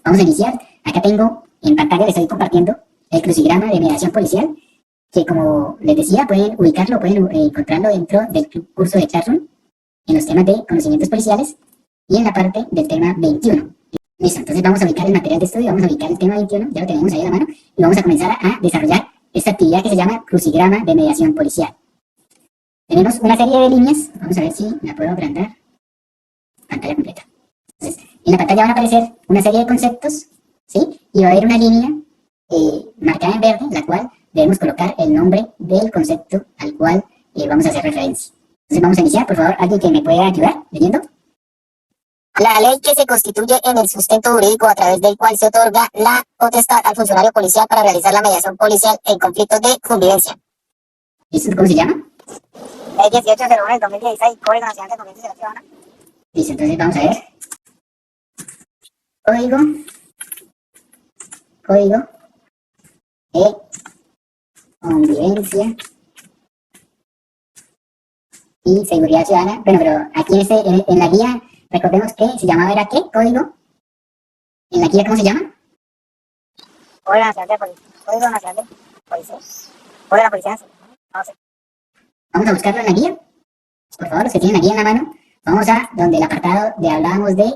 Vamos a iniciar. Acá tengo en pantalla, les estoy compartiendo el crucigrama de mediación policial, que como les decía, pueden ubicarlo, pueden encontrarlo dentro del curso de Classroom, en los temas de conocimientos policiales y en la parte del tema 21. Listo, entonces vamos a ubicar el material de estudio, vamos a ubicar el tema 21, ya lo tenemos ahí a la mano, y vamos a comenzar a desarrollar esta actividad que se llama crucigrama de mediación policial. Tenemos una serie de líneas, vamos a ver si la puedo agrandar, pantalla completa. Entonces, en la pantalla van a aparecer una serie de conceptos, ¿sí? Y va a haber una línea marcada en verde, la cual debemos colocar el nombre del concepto al cual vamos a hacer referencia. Entonces vamos a iniciar, por favor, alguien que me pueda ayudar leyendo. La ley que se constituye en el sustento jurídico a través del cual se otorga la potestad al funcionario policial para realizar la mediación policial en conflictos de convivencia. ¿Listo? ¿Cómo se llama? Ley 1801 del 2016, Código Nacional de Convivencia Ciudadana. Listo, entonces vamos a ver. Código de Convivencia y Seguridad Ciudadana. Bueno, pero aquí en la guía, recordemos que se llamaba, ¿era qué? ¿Código? ¿En la guía cómo se llama? Código Nacional de Policía. Código Nacional de Policía. Código de la Policía. No sé. Vamos a buscarlo en la guía. Por favor, los que tienen la guía en la mano, vamos a donde el apartado de hablábamos de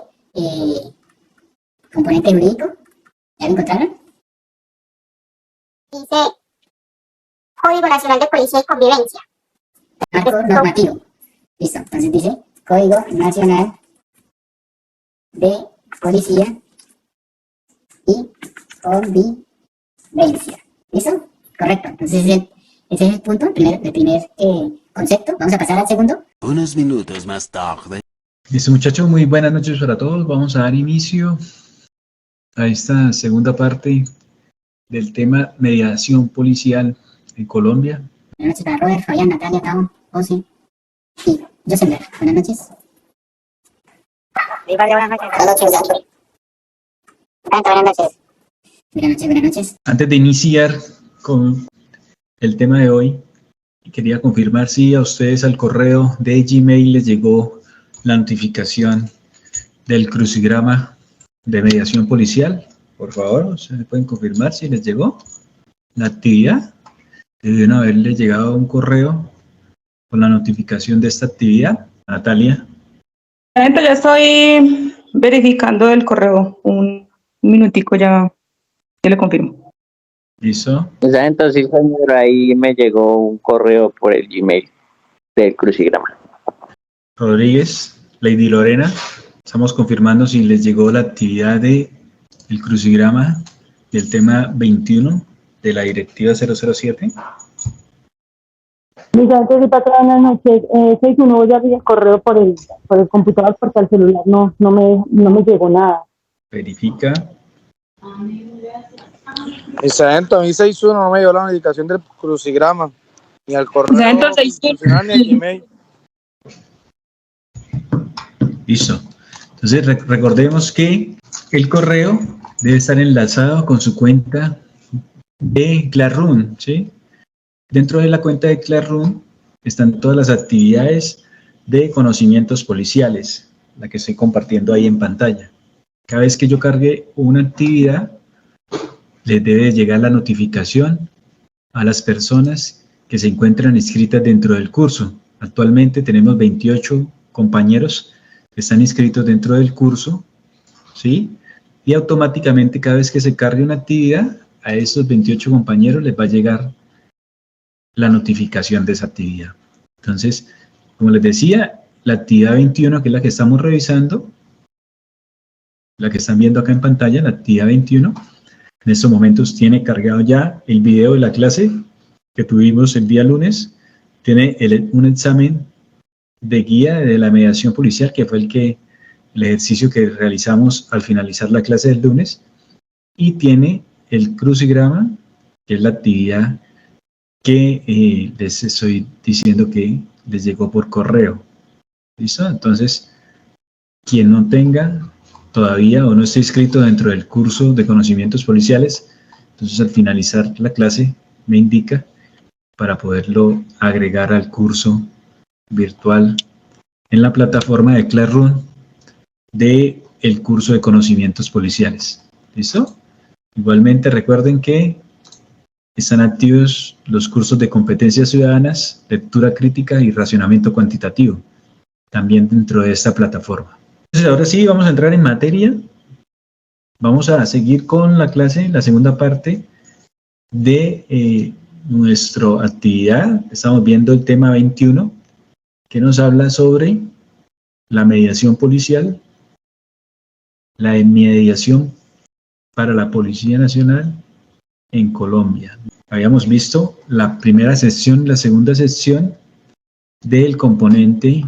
componente jurídico. ¿Ya lo encontraron? Dice Código Nacional de Policía y Convivencia. Marco normativo. Listo, entonces dice Código Nacional de Policía y Convivencia. ¿Listo? Correcto. Entonces ese es el punto, el primer concepto. Vamos a pasar al segundo. Unos minutos más tarde. Listo, muchachos, muy buenas noches para todos. Vamos a dar inicio a esta segunda parte del tema mediación policial en Colombia. Buenas noches para Robert, Fabián, Natalia, Tao, José y Jocelyn. Buenas noches. Buenas noches. Buenas noches. Buenas noches. Buenas noches. Antes de iniciar con el tema de hoy, quería confirmar si a ustedes al correo de Gmail les llegó la notificación del crucigrama de mediación policial. Por favor, ustedes pueden confirmar si les llegó la actividad. Deben haberles llegado un correo con la notificación de esta actividad. Natalia. Ya estoy verificando el correo. Un minutico ya le confirmo. ¿Listo? Entonces, señor, ahí me llegó un correo por el Gmail del crucigrama. Rodríguez, Lady Lorena, estamos confirmando si les llegó la actividad de el crucigrama del tema 21 de la directiva 007. Mira, buenas noches. 61 ya vi el correo por el computador porque al celular no me llegó nada. Verifica. Sargento, a mí 61 no me llegó la notificación del crucigrama, ni al correo, Sargento, 61. ni al Gmail. Listo. Entonces recordemos que el correo debe estar enlazado con su cuenta de Classroom, ¿sí? Dentro de la cuenta de Classroom están todas las actividades de conocimientos policiales, la que estoy compartiendo ahí en pantalla. Cada vez que yo cargue una actividad, les debe llegar la notificación a las personas que se encuentran inscritas dentro del curso. Actualmente tenemos 28 compañeros que están inscritos dentro del curso, ¿sí? Y automáticamente cada vez que se cargue una actividad, a esos 28 compañeros les va a llegar la notificación de esa actividad. Entonces, como les decía, la actividad 21, que es la que estamos revisando, la que están viendo acá en pantalla, la actividad 21, en estos momentos tiene cargado ya el video de la clase que tuvimos el día lunes, tiene un examen de guía de la mediación policial, que fue el ejercicio que realizamos al finalizar la clase del lunes, y tiene el crucigrama, que es la actividad que les estoy diciendo que les llegó por correo. ¿Listo? Entonces, quien no tenga todavía o no esté inscrito dentro del curso de conocimientos policiales, entonces al finalizar la clase me indica para poderlo agregar al curso virtual en la plataforma de Classroom de el curso de conocimientos policiales. ¿Listo? Igualmente recuerden que están activos los cursos de competencias ciudadanas, lectura crítica y racionamiento cuantitativo, también dentro de esta plataforma. Entonces ahora sí vamos a entrar en materia. Vamos a seguir con la clase, la segunda parte de nuestra actividad. Estamos viendo el tema 21, que nos habla sobre la mediación policial, la mediación para la Policía Nacional en Colombia. Habíamos visto la primera sección y la segunda sección del componente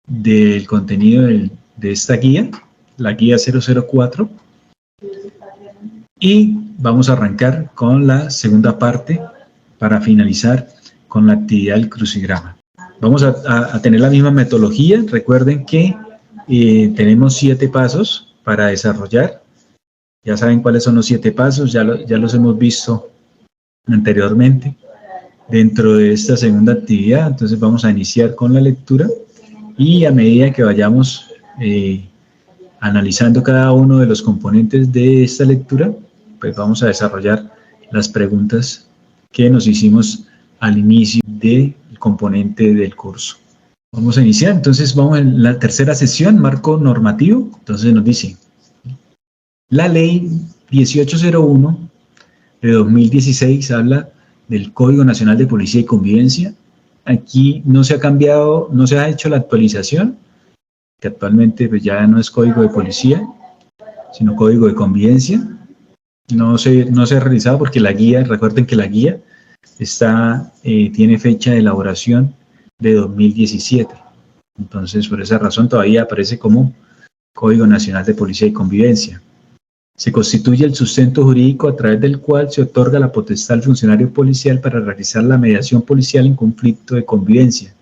del contenido de esta guía, la guía 004, y vamos a arrancar con la segunda parte para finalizar con la actividad del crucigrama. Vamos a tener la misma metodología. Recuerden que tenemos 7 pasos para desarrollar. Ya saben cuáles son los 7 pasos, ya los hemos visto anteriormente dentro de esta segunda actividad. Entonces vamos a iniciar con la lectura y a medida que vayamos analizando cada uno de los componentes de esta lectura, pues vamos a desarrollar las preguntas que nos hicimos al inicio del componente del curso. Vamos a iniciar, entonces vamos en la tercera sesión, marco normativo. Entonces nos dice, la ley 1801 de 2016 habla del Código Nacional de Policía y Convivencia. Aquí no se ha cambiado, no se ha hecho la actualización, que actualmente pues ya no es Código de Policía, sino Código de Convivencia. No se ha realizado porque la guía, recuerden que la guía tiene fecha de elaboración de 2017. Entonces, por esa razón todavía aparece como Código Nacional de Policía y Convivencia. Se constituye el sustento jurídico a través del cual se otorga la potestad al funcionario policial para realizar la mediación policial en conflicto de convivencia.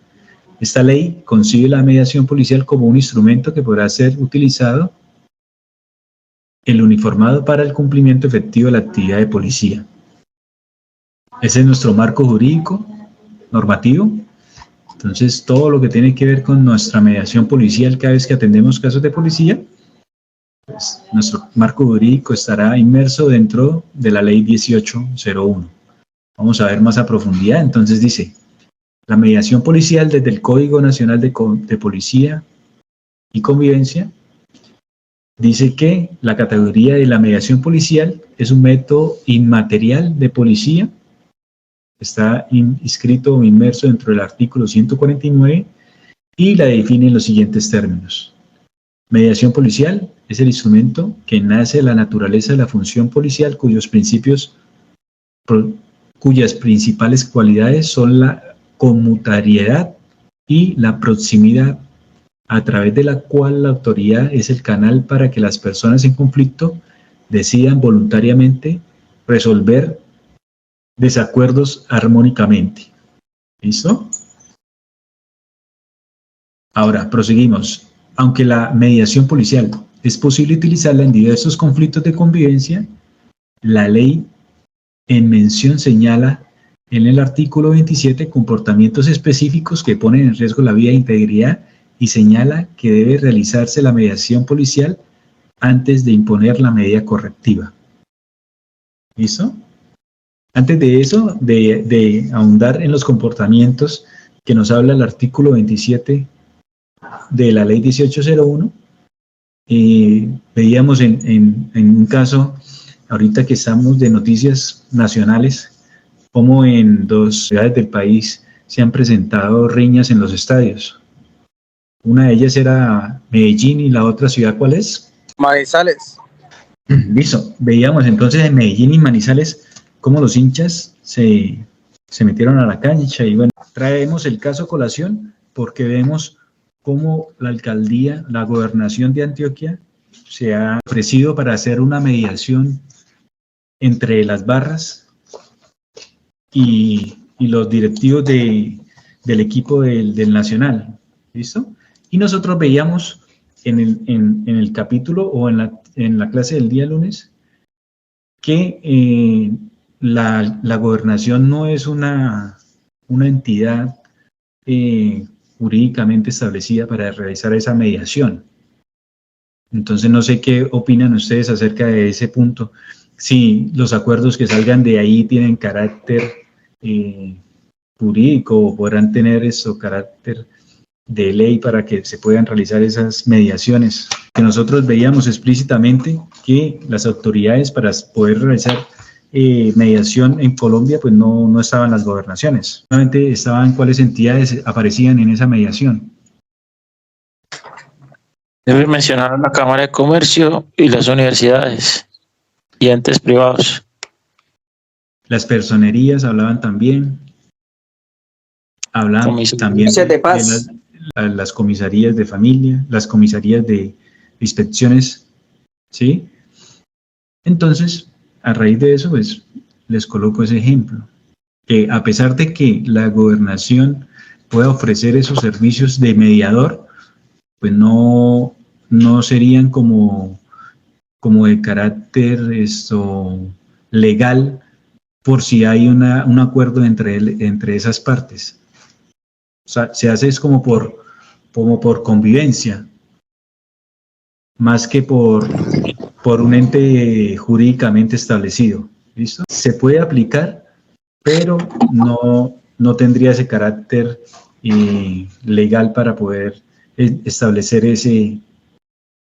Esta ley concibe la mediación policial como un instrumento que podrá ser utilizado el uniformado para el cumplimiento efectivo de la actividad de policía. Ese es nuestro marco jurídico normativo. Entonces, todo lo que tiene que ver con nuestra mediación policial cada vez que atendemos casos de policía, pues, nuestro marco jurídico estará inmerso dentro de la ley 1801. Vamos a ver más a profundidad. Entonces dice, la mediación policial desde el Código Nacional de Policía y Convivencia dice que la categoría de la mediación policial es un método inmaterial de policía. Está inscrito o inmerso dentro del artículo 149 y la define en los siguientes términos. Mediación policial es el instrumento que nace de la naturaleza de la función policial cuyas principales cualidades son la conmutariedad y la proximidad, a través de la cual la autoridad es el canal para que las personas en conflicto decidan voluntariamente resolver desacuerdos armónicamente. ¿Listo? Ahora, proseguimos. Aunque la mediación policial es posible utilizarla en diversos conflictos de convivencia, la ley en mención señala en el artículo 27 comportamientos específicos que ponen en riesgo la vida e integridad y señala que debe realizarse la mediación policial antes de imponer la medida correctiva. ¿Listo? Antes de eso, de ahondar en los comportamientos que nos habla el artículo 27 de la ley 1801, veíamos en un caso, ahorita que estamos de noticias nacionales, como en 2 ciudades del país se han presentado riñas en los estadios. Una de ellas era Medellín y la otra ciudad, ¿cuál es? Manizales. Listo. Veíamos entonces en Medellín y Manizales cómo los hinchas se metieron a la cancha y bueno, traemos el caso a colación porque vemos cómo la alcaldía, la gobernación de Antioquia se ha ofrecido para hacer una mediación entre las barras y los directivos del equipo del Nacional. ¿Listo? Y nosotros veíamos en el capítulo o en la clase del día lunes que la gobernación no es una entidad jurídicamente establecida para realizar esa mediación. Entonces no sé qué opinan ustedes acerca de ese punto. Si los acuerdos que salgan de ahí tienen carácter jurídico o podrán tener eso, carácter de ley para que se puedan realizar esas mediaciones. Que nosotros veíamos explícitamente que las autoridades para poder realizar mediación en Colombia, pues no estaban las gobernaciones. Solamente estaban cuáles entidades aparecían en esa mediación. Debe mencionar la Cámara de Comercio y las universidades y entes privados. Las personerías hablaban también. Hablaban también de paz. las comisarías de familia, las comisarías de inspecciones, ¿sí? Entonces, a raíz de eso, pues, les coloco ese ejemplo, que a pesar de que la gobernación pueda ofrecer esos servicios de mediador, pues no serían como de carácter legal por si hay un acuerdo entre esas partes. O sea, se hace es como por convivencia, más que por un ente jurídicamente establecido. ¿Listo? Se puede aplicar, pero no tendría ese carácter legal para poder establecer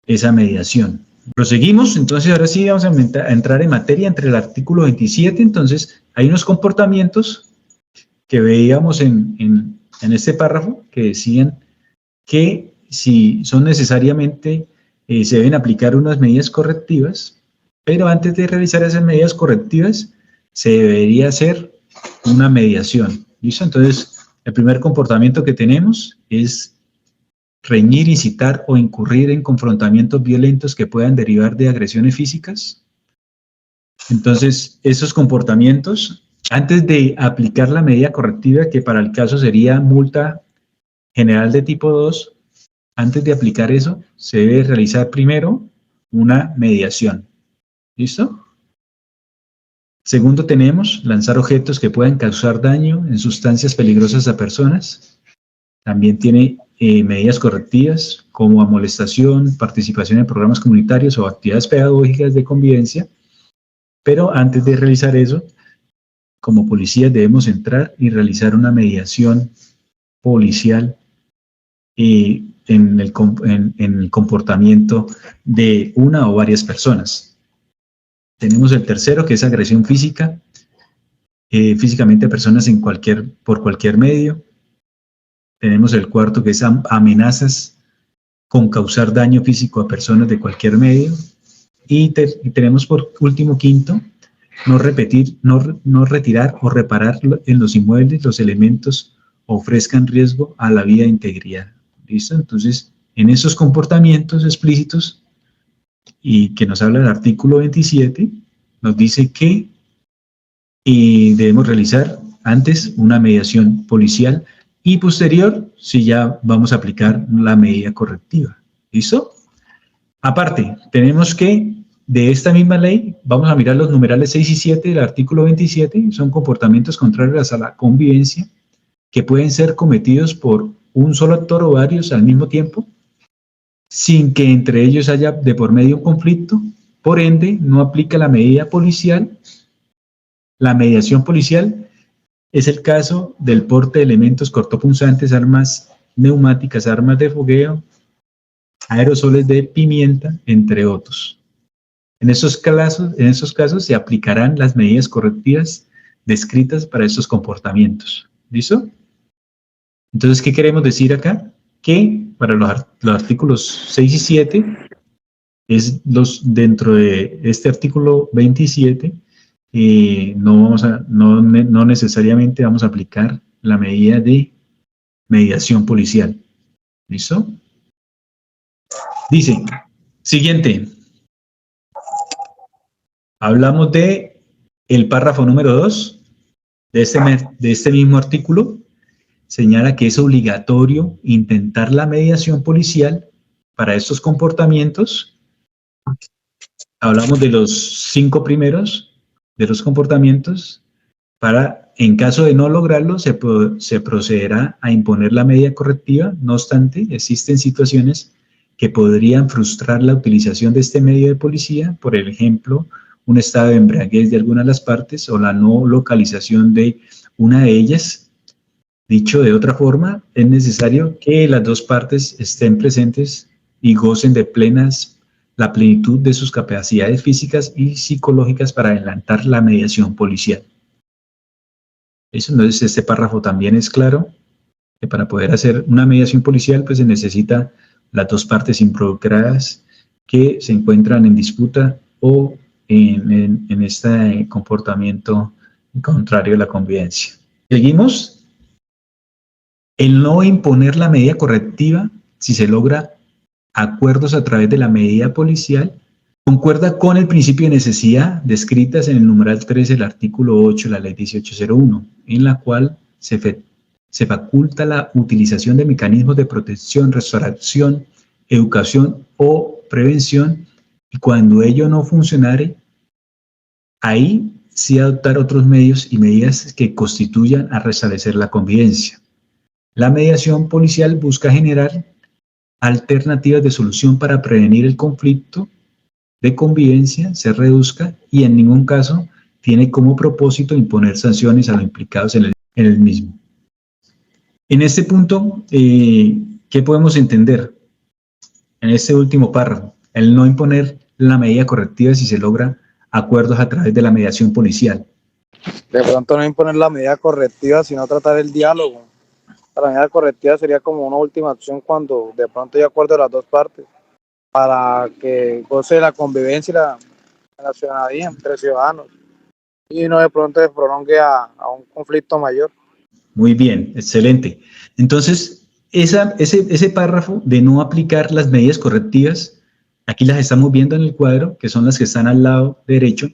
esa mediación. Proseguimos, entonces ahora sí vamos a entrar en materia entre el artículo 27. Entonces hay unos comportamientos que veíamos en este párrafo que decían que si son necesariamente se deben aplicar unas medidas correctivas, pero antes de realizar esas medidas correctivas se debería hacer una mediación. ¿Listo? Entonces el primer comportamiento que tenemos es reñir, incitar o incurrir en confrontamientos violentos que puedan derivar de agresiones físicas. Entonces, esos comportamientos, antes de aplicar la medida correctiva, que para el caso sería multa general de tipo 2, antes de aplicar eso, se debe realizar primero una mediación. ¿Listo? Segundo, tenemos lanzar objetos que puedan causar daño en sustancias peligrosas a personas. También tiene medidas correctivas como amonestación, participación en programas comunitarios o actividades pedagógicas de convivencia. Pero antes de realizar eso, como policías debemos entrar y realizar una mediación policial en el comportamiento de una o varias personas. Tenemos el tercero, que es agresión física, físicamente a personas por cualquier medio. Tenemos el cuarto, que es amenazas con causar daño físico a personas de cualquier medio. Y tenemos por último, quinto, no retirar o reparar en los inmuebles los elementos ofrezcan riesgo a la vida e integridad. ¿Listo? Entonces, en esos comportamientos explícitos y que nos habla el artículo 27, nos dice que debemos realizar antes una mediación policial y posterior, si ya vamos a aplicar la medida correctiva. ¿Listo? Aparte, tenemos que de esta misma ley, vamos a mirar los numerales 6 y 7 del artículo 27, son comportamientos contrarios a la convivencia que pueden ser cometidos por un solo actor o varios al mismo tiempo, sin que entre ellos haya de por medio un conflicto. Por ende, no aplica la medida policial. La mediación policial es el caso del porte de elementos cortopunzantes, armas neumáticas, armas de fogueo, aerosoles de pimienta, entre otros. En esos casos se aplicarán las medidas correctivas descritas para estos comportamientos. ¿Listo? Entonces, ¿qué queremos decir acá? Que para los artículos 6 y 7, dentro de este artículo 27, no necesariamente vamos a aplicar la medida de mediación policial. ¿Listo? Dice, siguiente. Hablamos de el párrafo número 2 de este mismo artículo. Señala que es obligatorio intentar la mediación policial para estos comportamientos. Hablamos de los 5 primeros de los comportamientos. En caso de no lograrlo, se procederá a imponer la medida correctiva. No obstante, existen situaciones que podrían frustrar la utilización de este medio de policía, por ejemplo, un estado de embriaguez de alguna de las partes o la no localización de una de ellas. Dicho de otra forma, es necesario que las dos partes estén presentes y gocen de la plenitud de sus capacidades físicas y psicológicas para adelantar la mediación policial. Eso, entonces, este párrafo también es claro, que para poder hacer una mediación policial, pues se necesita las dos partes involucradas que se encuentran en disputa o en este comportamiento contrario a la convivencia. Seguimos. El no imponer la medida correctiva, si se logra acuerdos a través de la medida policial, concuerda con el principio de necesidad descritas en el numeral 3 del artículo 8 de la ley 1801, en la cual se faculta la utilización de mecanismos de protección, restauración, educación o prevención, y cuando ello no funcionare, ahí sí adoptar otros medios y medidas que constituyan a restablecer la convivencia. La mediación policial busca generar alternativas de solución para prevenir el conflicto de convivencia se reduzca y en ningún caso tiene como propósito imponer sanciones a los implicados en el mismo. En este punto, ¿qué podemos entender? En este último párrafo, el no imponer la medida correctiva si se logra acuerdos a través de la mediación policial. De pronto no imponer la medida correctiva, sino tratar el diálogo. La medida correctiva sería como una última acción cuando de pronto hay acuerdo de las dos partes para que goce la convivencia y la ciudadanía entre ciudadanos y no de pronto se prolongue a un conflicto mayor. Muy bien, excelente. Entonces, ese párrafo de no aplicar las medidas correctivas, aquí las estamos viendo en el cuadro, que son las que están al lado derecho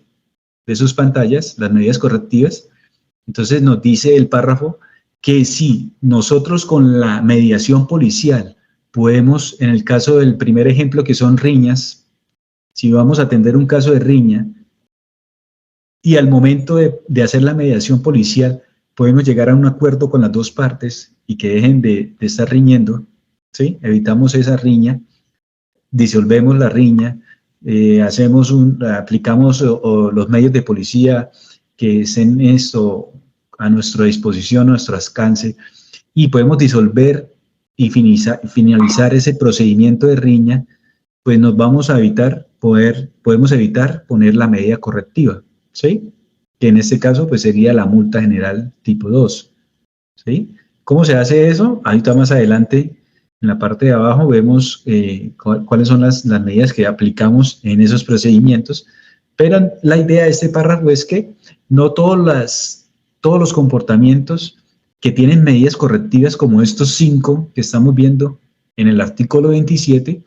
de sus pantallas, las medidas correctivas. Entonces nos dice el párrafo que si nosotros con la mediación policial podemos, en el caso del primer ejemplo que son riñas, si vamos a atender un caso de riña y al momento de hacer la mediación policial podemos llegar a un acuerdo con las dos partes y que dejen de estar riñendo, ¿sí? Evitamos esa riña, disolvemos la riña, aplicamos los medios de policía que estén a nuestra disposición, a nuestro alcance, y podemos disolver y finalizar ese procedimiento de riña, pues nos vamos a podemos evitar poner la medida correctiva, ¿sí? Que en este caso pues sería la multa general tipo 2, ¿sí? ¿Cómo se hace eso? Ahorita más adelante, en la parte de abajo, vemos cuáles son las medidas que aplicamos en esos procedimientos, pero la idea de este párrafo es que no todos los comportamientos que tienen medidas correctivas como estos 5 que estamos viendo en el artículo 27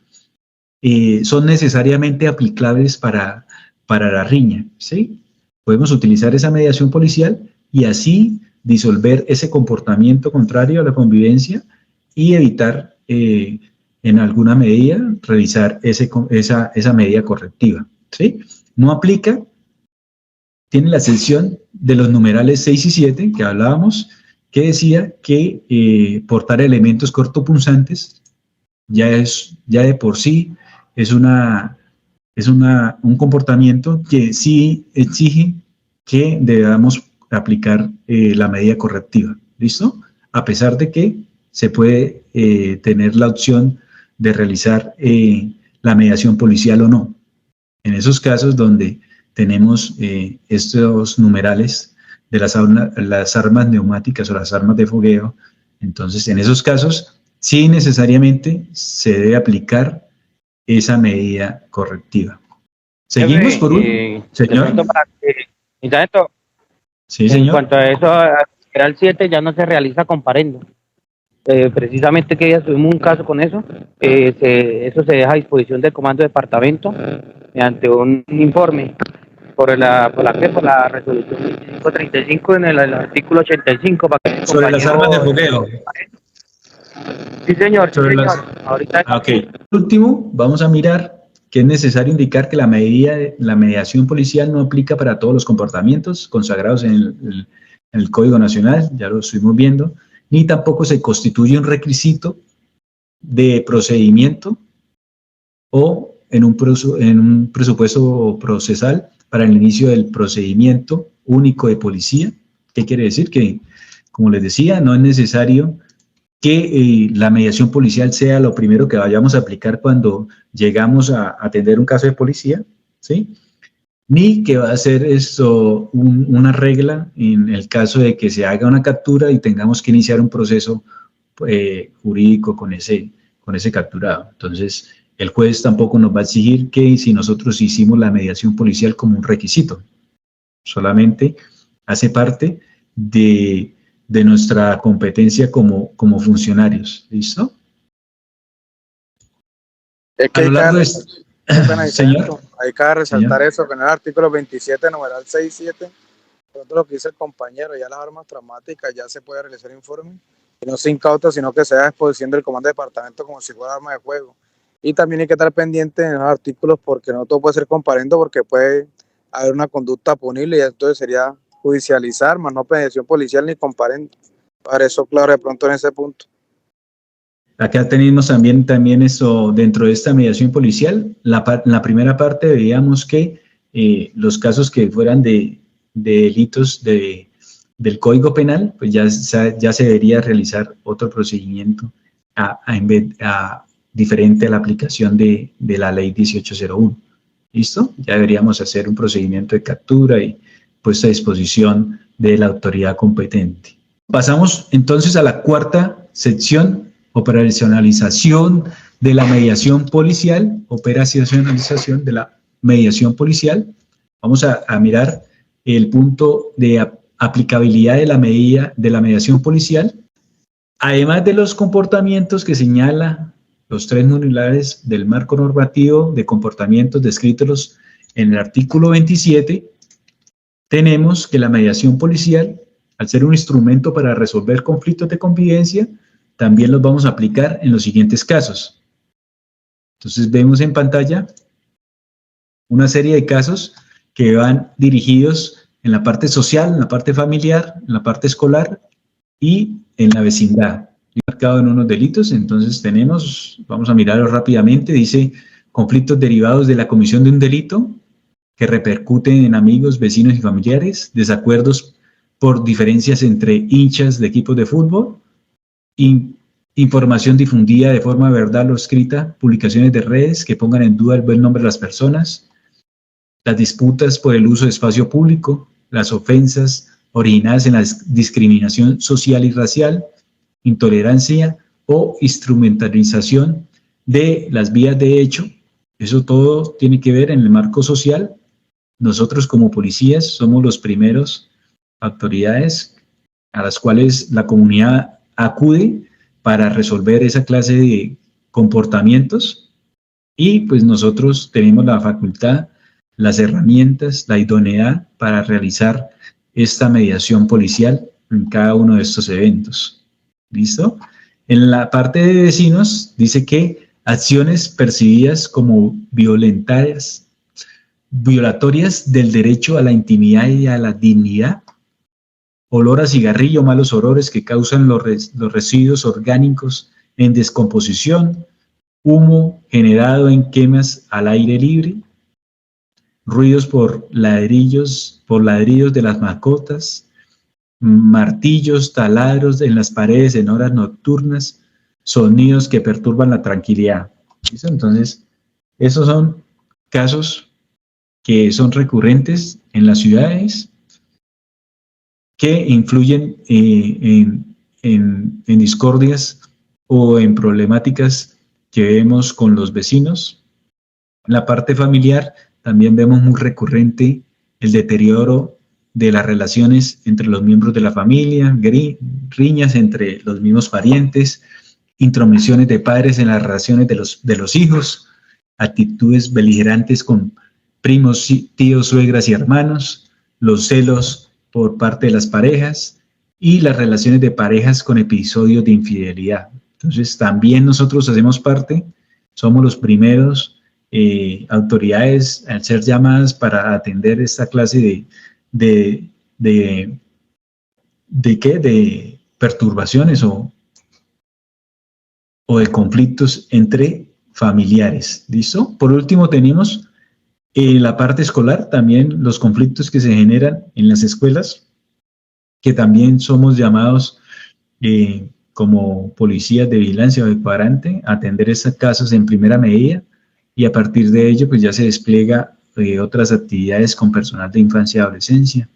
son necesariamente aplicables para la riña, ¿sí? Podemos utilizar esa mediación policial y así disolver ese comportamiento contrario a la convivencia y evitar en alguna medida realizar esa medida correctiva, ¿sí? No aplica. Tiene la excepción de los numerales 6 y 7 que hablábamos, que decía que portar elementos cortopunzantes ya de por sí es un comportamiento que sí exige que debamos aplicar la medida correctiva, ¿listo? A pesar de que se puede tener la opción de realizar la mediación policial o no. En esos casos donde tenemos estos numerales de las armas neumáticas o las armas de fogueo, entonces en esos casos sí necesariamente se debe aplicar esa medida correctiva. Seguimos por un... Señor. Sí, señor. En cuanto a eso, al 7 ya no se realiza comparendo. Precisamente que ya tuvimos un caso con eso, eso se deja a disposición del comando de departamento mediante un informe por la resolución 2535 en el artículo 85 para que sobre las armas de fogueo. Sí, señor. Sobre señor. las... Ahorita... Ok. Por último, vamos a mirar que es necesario indicar que la mediación policial no aplica para todos los comportamientos consagrados en el Código Nacional, ya lo estuvimos viendo, ni tampoco se constituye un requisito de procedimiento o en un presupuesto procesal para el inicio del procedimiento único de policía. ¿Qué quiere decir? Que, como les decía, no es necesario que la mediación policial sea lo primero que vayamos a aplicar cuando llegamos a atender un caso de policía, ¿sí? Ni que va a ser esto una regla en el caso de que se haga una captura y tengamos que iniciar un proceso jurídico con ese capturado. Entonces, el juez tampoco nos va a exigir que si nosotros hicimos la mediación policial como un requisito, solamente hace parte de nuestra competencia como funcionarios. ¿Listo? Es que Señor. hay que resaltar eso, que en el artículo 27, numeral 6.7, pronto lo que dice el compañero, ya las armas traumáticas ya se puede realizar informe, y no se incauta, sino que se da a disposición del comando de departamento como si fuera arma de fuego. Y también hay que estar pendiente en los artículos porque no todo puede ser comparendo, porque puede haber una conducta punible y entonces sería judicializar, más no mediación policial ni comparendo. Para eso, claro, de pronto en ese punto. Acá tenemos también eso dentro de esta mediación policial. La primera parte veíamos que los casos que fueran de delitos del Código Penal, pues ya se debería realizar otro procedimiento diferente a la aplicación de la ley 1801. ¿Listo? Ya deberíamos hacer un procedimiento de captura y puesta a disposición de la autoridad competente. Pasamos entonces a la cuarta sección: operacionalización de la mediación policial. Operacionalización de la mediación policial. Vamos a mirar el punto de aplicabilidad de la medida de la mediación policial, además de los comportamientos que señala los 3 modulares del marco normativo de comportamientos descritos en el artículo 27. Tenemos que la mediación policial, al ser un instrumento para resolver conflictos de convivencia, también los vamos a aplicar en los siguientes casos. Entonces vemos en pantalla una serie de casos que van dirigidos en la parte social, en la parte familiar, en la parte escolar y en la vecindad. Marcado en unos delitos, entonces tenemos, vamos a mirarlo rápidamente, dice conflictos derivados de la comisión de un delito que repercuten en amigos, vecinos y familiares, desacuerdos por diferencias entre hinchas de equipos de fútbol, información difundida de forma verbal o escrita, publicaciones de redes que pongan en duda el buen nombre de las personas, las disputas por el uso de espacio público, las ofensas originadas en la discriminación social y racial, intolerancia o instrumentalización de las vías de hecho. Eso todo tiene que ver en el marco social. Nosotros como policías somos los primeros autoridades a las cuales la comunidad acude para resolver esa clase de comportamientos, y pues nosotros tenemos la facultad, las herramientas, la idoneidad para realizar esta mediación policial en cada uno de estos eventos. ¿Listo? En la parte de vecinos dice que acciones percibidas como violatorias del derecho a la intimidad y a la dignidad, olor a cigarrillo, malos olores que causan los residuos orgánicos en descomposición, humo generado en quemas al aire libre, ruidos por ladrillos de las mascotas, martillos, taladros en las paredes en horas nocturnas, sonidos que perturban la tranquilidad. ¿Listo? Entonces, esos son casos que son recurrentes en las ciudades, que influyen en discordias o en problemáticas que vemos con los vecinos. En la parte familiar también vemos muy recurrente el deterioro de las relaciones entre los miembros de la familia, riñas entre los mismos parientes, intromisiones de padres en las relaciones de los hijos, actitudes beligerantes con primos, tíos, suegras y hermanos, los celos por parte de las parejas y las relaciones de parejas con episodios de infidelidad. Entonces también nosotros hacemos parte, somos los primeros autoridades al ser llamadas para atender esta clase de perturbaciones o de conflictos entre familiares. ¿Listo? Por último tenemos la parte escolar, también los conflictos que se generan en las escuelas, que también somos llamados como policías de vigilancia o de cuadrante a atender estos casos en primera medida, y a partir de ello pues ya se despliega otras actividades con personal de infancia y adolescencia.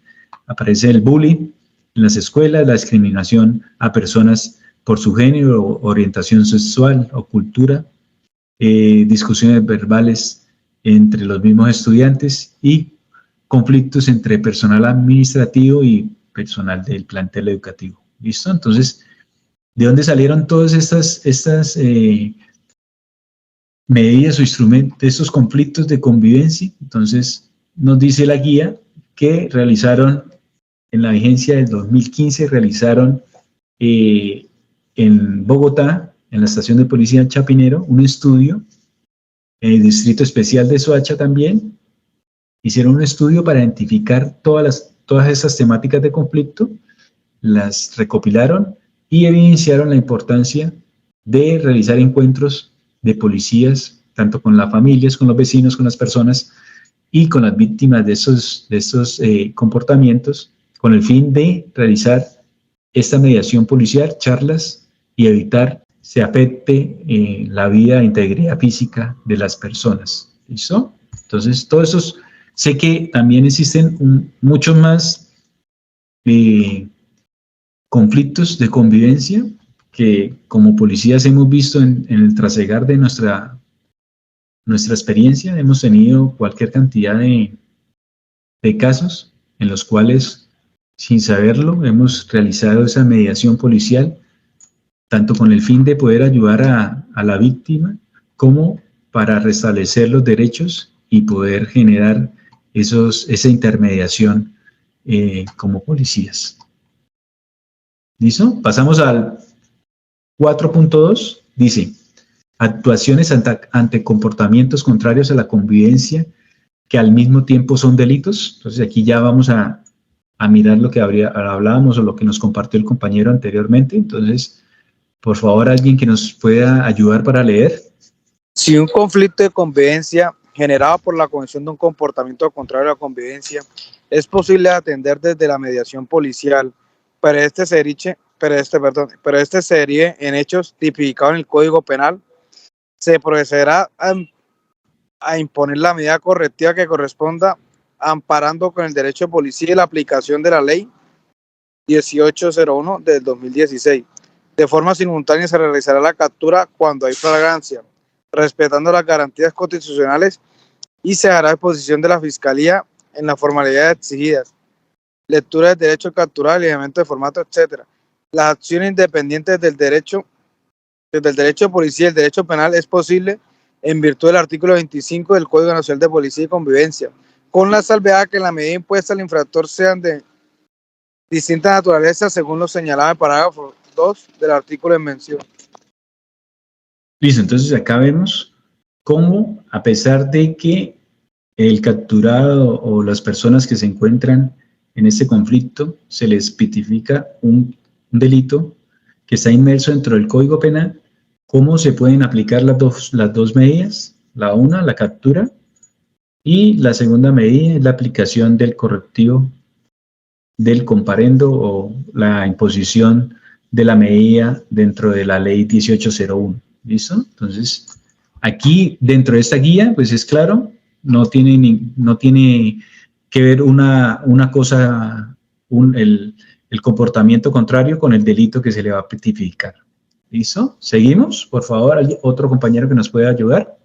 Aparece el bullying en las escuelas, la discriminación a personas por su género, orientación sexual o cultura, discusiones verbales entre los mismos estudiantes y conflictos entre personal administrativo y personal del plantel educativo. ¿Listo? Entonces, ¿de dónde salieron todas estas medidas o instrumentos, estos conflictos de convivencia? Entonces, nos dice la guía que realizaron en la vigencia del 2015, realizaron en Bogotá, en la estación de policía Chapinero, un estudio, en el distrito especial de Soacha también, hicieron un estudio para identificar todas esas temáticas de conflicto, las recopilaron y evidenciaron la importancia de realizar encuentros de policías, tanto con las familias, con los vecinos, con las personas y con las víctimas de esos comportamientos, con el fin de realizar esta mediación policial, charlas, y evitar se afecte la vida e integridad física de las personas. ¿Listo? Entonces, todos esos, sé que también existen muchos más conflictos de convivencia que como policías hemos visto en el trasegar de nuestra experiencia. Hemos tenido cualquier cantidad de casos en los cuales, sin saberlo, hemos realizado esa mediación policial, tanto con el fin de poder ayudar a la víctima como para restablecer los derechos y poder generar esa intermediación como policías. ¿Listo? Pasamos al 4.2. Dice, actuaciones ante comportamientos contrarios a la convivencia que al mismo tiempo son delitos. Entonces aquí ya vamos a mirar lo que hablábamos o lo que nos compartió el compañero anteriormente. Entonces, por favor, alguien que nos pueda ayudar para leer. Si un conflicto de convivencia generado por la comisión de un comportamiento contrario a la convivencia es posible atender desde la mediación policial, pero este sería en hechos tipificados en el Código Penal, se procederá a imponer la medida correctiva que corresponda, amparando con el derecho de policía y la aplicación de la ley 1801 del 2016. De forma simultánea se realizará la captura cuando hay flagrancia, respetando las garantías constitucionales, y se hará a disposición de la Fiscalía en las formalidades exigidas. Lectura del derecho a capturar, alejamiento de formato, etc. Las acciones independientes desde el derecho de policía y el derecho penal es posible en virtud del artículo 25 del Código Nacional de Policía y Convivencia, con la salvedad que en la medida impuesta al infractor sean de distinta naturaleza según lo señalado en el parágrafo 2 del artículo en mención. Listo, entonces acá vemos cómo, a pesar de que el capturado o las personas que se encuentran en este conflicto se les tipifica un delito que está inmerso dentro del Código Penal, cómo se pueden aplicar las dos medidas. La una, la captura, y la segunda medida es la aplicación del correctivo del comparendo o la imposición de la medida dentro de la ley 1801. ¿Listo? Entonces, aquí dentro de esta guía, pues es claro, no tiene que ver una cosa, el comportamiento contrario con el delito que se le va a tipificar. ¿Listo? ¿Seguimos? Por favor, otro compañero que nos pueda ayudar.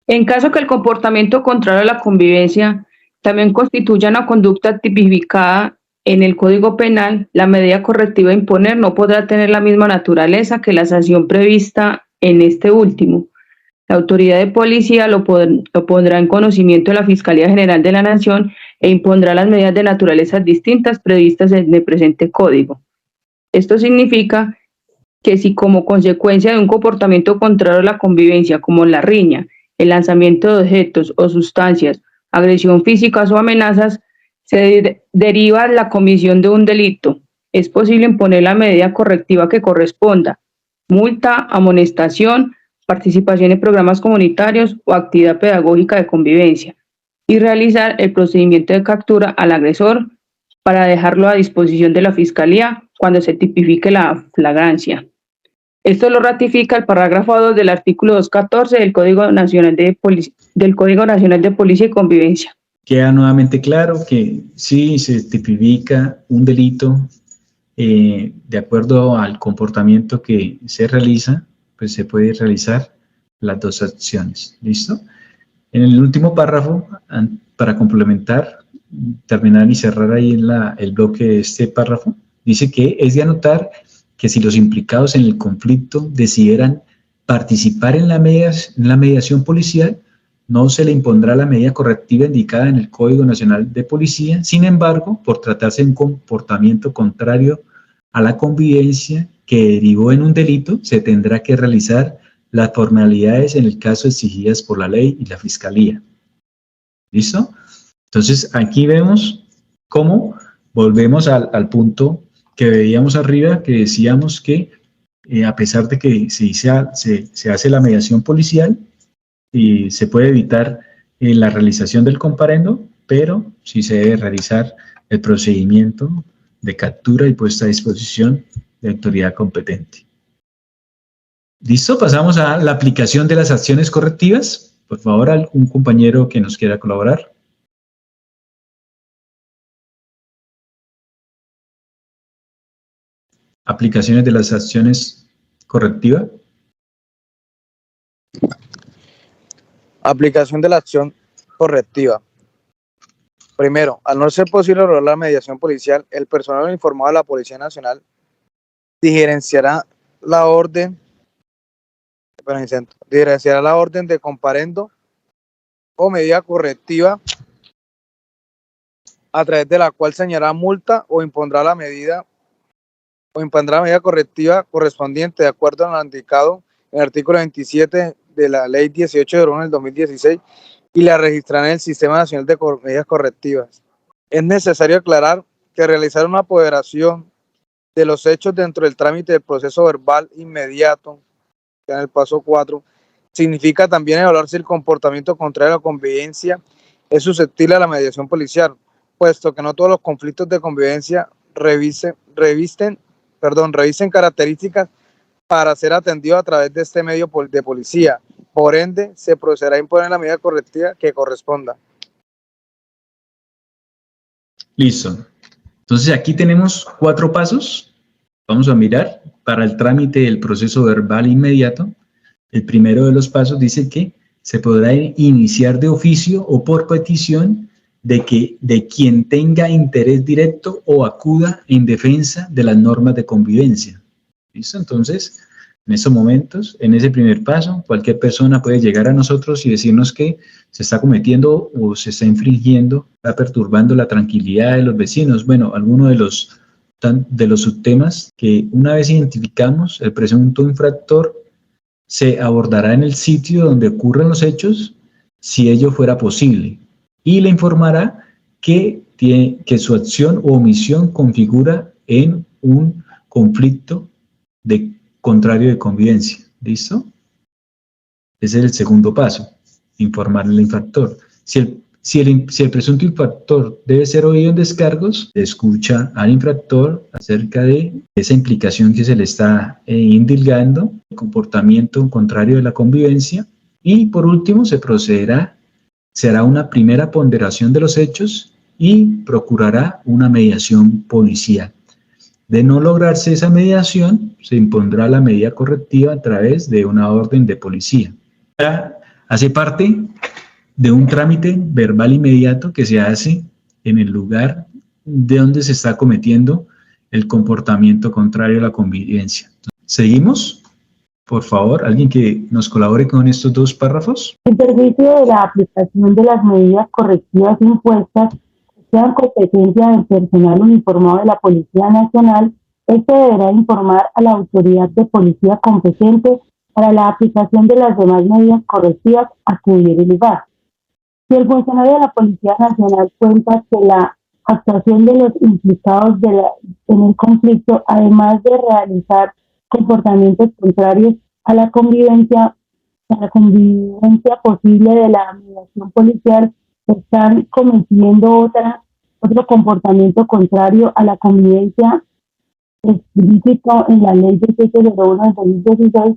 En caso que el comportamiento contrario a la convivencia también constituya una conducta tipificada en el Código Penal, la medida correctiva a imponer no podrá tener la misma naturaleza que la sanción prevista en este último. La autoridad de policía lo pondrá en conocimiento de la Fiscalía General de la Nación e impondrá las medidas de naturalezas distintas previstas en el presente Código. Esto significa que si como consecuencia de un comportamiento contrario a la convivencia, como la riña, el lanzamiento de objetos o sustancias, agresión física o amenazas, se deriva la comisión de un delito, es posible imponer la medida correctiva que corresponda, multa, amonestación, participación en programas comunitarios o actividad pedagógica de convivencia, y realizar el procedimiento de captura al agresor para dejarlo a disposición de la Fiscalía cuando se tipifique la flagrancia. Esto lo ratifica el parágrafo 2 del artículo 214 del Código Nacional de Policía y Convivencia. Queda nuevamente claro que si se tipifica un delito de acuerdo al comportamiento que se realiza, pues se puede realizar las dos acciones. ¿Listo? En el último párrafo, para complementar, terminar y cerrar ahí el bloque de este párrafo, dice que es de anotar que si los implicados en el conflicto decidieran participar en la mediación policial, no se le impondrá la medida correctiva indicada en el Código Nacional de Policía. Sin embargo, por tratarse de un comportamiento contrario a la convivencia que derivó en un delito, se tendrá que realizar las formalidades en el caso exigidas por la ley y la Fiscalía. ¿Listo? Entonces, aquí vemos cómo volvemos al punto que veíamos arriba, que decíamos que a pesar de que se hace la mediación policial, y se puede evitar la realización del comparendo, pero sí se debe realizar el procedimiento de captura y puesta a disposición de autoridad competente. ¿Listo? Pasamos a la aplicación de las acciones correctivas. Por favor, algún compañero que nos quiera colaborar. Aplicaciones de las acciones correctivas. Aplicación de la acción correctiva. Primero, al no ser posible lograr la mediación policial, el personal informado de la Policía Nacional diligenciará la orden de comparendo o medida correctiva a través de la cual señalará multa o impondrá la medida correctiva correspondiente de acuerdo a lo indicado en el artículo 27 de la Ley 18/1 del 2016 y la registrará en el Sistema Nacional de Medidas Correctivas. Es necesario aclarar que realizar una apoderación de los hechos dentro del trámite del proceso verbal inmediato, que en el paso 4, significa también evaluar si el comportamiento contrario a la convivencia es susceptible a la mediación policial, puesto que no todos los conflictos de convivencia revisten características para ser atendido a través de este medio de policía. Por ende, se procederá a imponer la medida correctiva que corresponda. Listo. Entonces aquí tenemos 4 pasos. Vamos a mirar para el trámite del proceso verbal inmediato. El primero de los pasos dice que se podrá iniciar de oficio o por petición de quien tenga interés directo o acuda en defensa de las normas de convivencia. ¿Listo? Entonces, en esos momentos, en ese primer paso, cualquier persona puede llegar a nosotros y decirnos que se está cometiendo o se está infringiendo, está perturbando la tranquilidad de los vecinos. Bueno, alguno de los subtemas que una vez identificamos, el presunto infractor se abordará en el sitio donde ocurren los hechos, si ello fuera posible, y le informará que su acción o omisión configura en un conflicto contrario de convivencia. ¿Listo? Ese es el segundo paso, informarle al infractor. Si el presunto infractor debe ser oído en descargos, se escucha al infractor acerca de esa implicación que se le está indilgando, el comportamiento contrario de la convivencia, y por último será una primera ponderación de los hechos y procurará una mediación policial. De no lograrse esa mediación, se impondrá la medida correctiva a través de una orden de policía. Hace parte de un trámite verbal inmediato que se hace en el lugar de donde se está cometiendo el comportamiento contrario a la convivencia. ¿Seguimos? Por favor, alguien que nos colabore con estos 2 párrafos. En servicio de la aplicación de las medidas correctivas impuestas, sean competencia del personal uniformado de la Policía Nacional, este deberá informar a la autoridad de policía competente para la aplicación de las demás medidas correctivas a que hubiere lugar. Si el funcionario de la Policía Nacional cuenta que la actuación de los implicados en el conflicto, además de realizar comportamientos contrarios a la convivencia, la convivencia posible de la mediación policial, están cometiendo otro comportamiento contrario a la convivencia explícito en la ley 1701 del 2016,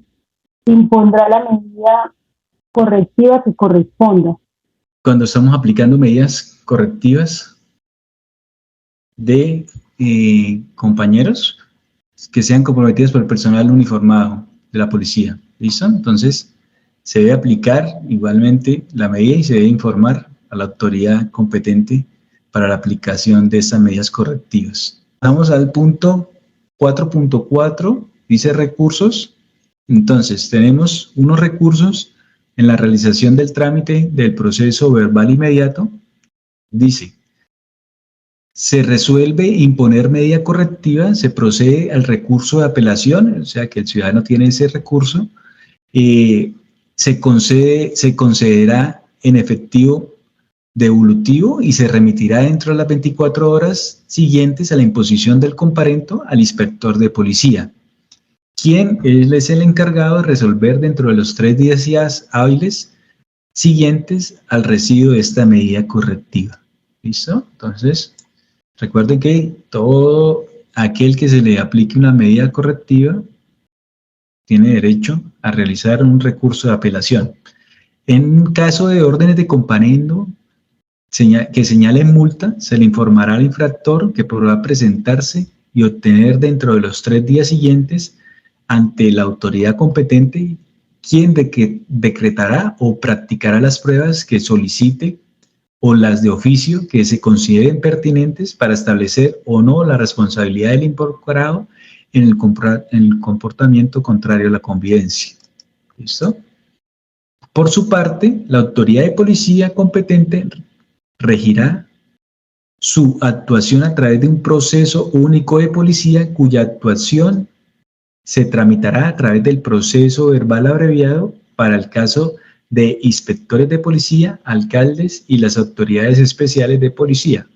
impondrá la medida correctiva que corresponda. Cuando estamos aplicando medidas correctivas de compañeros que sean comprometidos por el personal uniformado de la policía, ¿listo? Entonces, se debe aplicar igualmente la medida y se debe informar a la autoridad competente para la aplicación de estas medidas correctivas. Vamos al punto 4.4, dice recursos. Entonces, tenemos unos recursos en la realización del trámite del proceso verbal inmediato. Dice: se resuelve imponer medida correctiva, se procede al recurso de apelación, o sea que el ciudadano tiene ese recurso, se concederá en efectivo devolutivo y se remitirá dentro de las 24 horas siguientes a la imposición del comparendo al inspector de policía, quien es el encargado de resolver dentro de los 3 días hábiles siguientes al recibo de esta medida correctiva. ¿Listo? Entonces, recuerden que todo aquel que se le aplique una medida correctiva tiene derecho a realizar un recurso de apelación. En caso de órdenes de comparendo que señalen multa, se le informará al infractor que podrá presentarse y obtener dentro de los 3 días siguientes ante la autoridad competente, quien decretará o practicará las pruebas que solicite o las de oficio que se consideren pertinentes para establecer o no la responsabilidad del involucrado en el comportamiento contrario a la convivencia. ¿Listo? Por su parte, la autoridad de policía competente regirá su actuación a través de un proceso único de policía cuya actuación se tramitará a través del proceso verbal abreviado para el caso de inspectores de policía, alcaldes y las autoridades especiales de policía.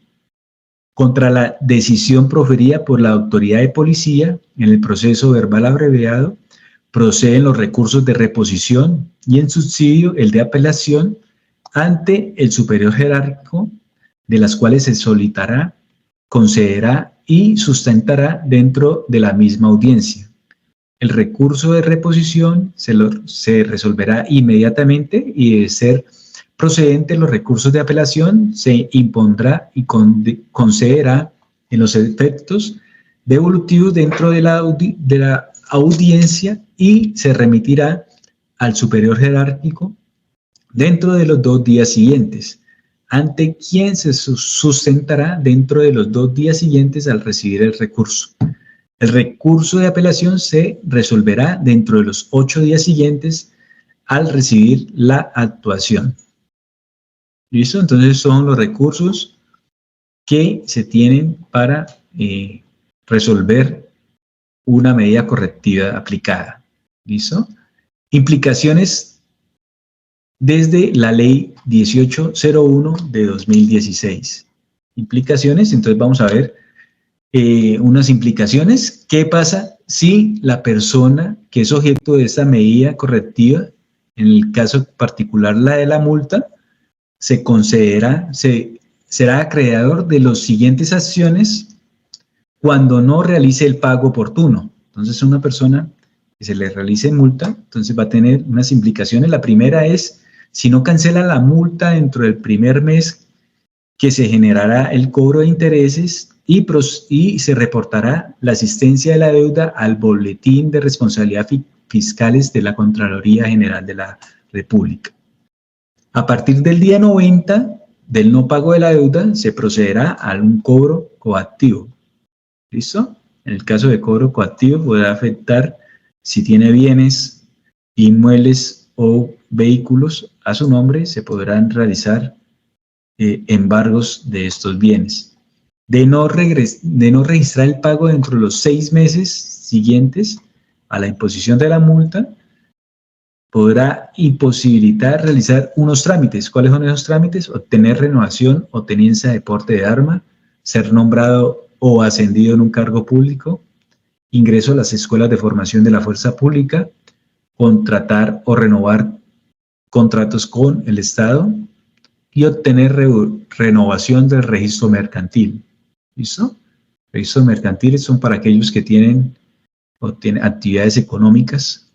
Contra la decisión proferida por la autoridad de policía en el proceso verbal abreviado, proceden los recursos de reposición y en subsidio el de apelación ante el superior jerárquico, de las cuales se solicitará, concederá y sustentará dentro de la misma audiencia. El recurso de reposición se resolverá inmediatamente y de ser procedente los recursos de apelación se impondrá y concederá en los efectos devolutivos dentro de la audiencia y se remitirá al superior jerárquico dentro de los 2 días siguientes, ante quien se sustentará dentro de los 2 días siguientes al recibir el recurso. El recurso de apelación se resolverá dentro de los 8 días siguientes al recibir la actuación. ¿Listo? Entonces son los recursos que se tienen para resolver una medida correctiva aplicada. ¿Listo? Implicaciones desde la ley 1801 de 2016. Implicaciones, entonces vamos a ver unas implicaciones. ¿Qué pasa si la persona que es objeto de esta medida correctiva, en el caso particular la de la multa, será acreedor de las siguientes acciones cuando no realice el pago oportuno? Entonces, una persona que se le realice multa, entonces va a tener unas implicaciones. La primera es, si no cancela la multa dentro del primer mes, que se generará el cobro de intereses y se reportará la asistencia de la deuda al boletín de responsabilidad fiscales de la Contraloría General de la República. A partir del día 90 del no pago de la deuda, se procederá a un cobro coactivo. ¿Listo? En el caso de cobro coactivo podrá afectar si tiene bienes, inmuebles o vehículos a su nombre, se podrán realizar embargos de estos bienes. De no registrar el pago dentro de los 6 meses siguientes a la imposición de la multa, podrá imposibilitar realizar unos trámites. ¿Cuáles son esos trámites? Obtener renovación o tenencia de porte de arma, ser nombrado o ascendido en un cargo público, ingreso a las escuelas de formación de la fuerza pública, contratar o renovar contratos con el Estado y obtener renovación del registro mercantil. ¿Listo? Registros mercantiles son para aquellos que tienen actividades económicas.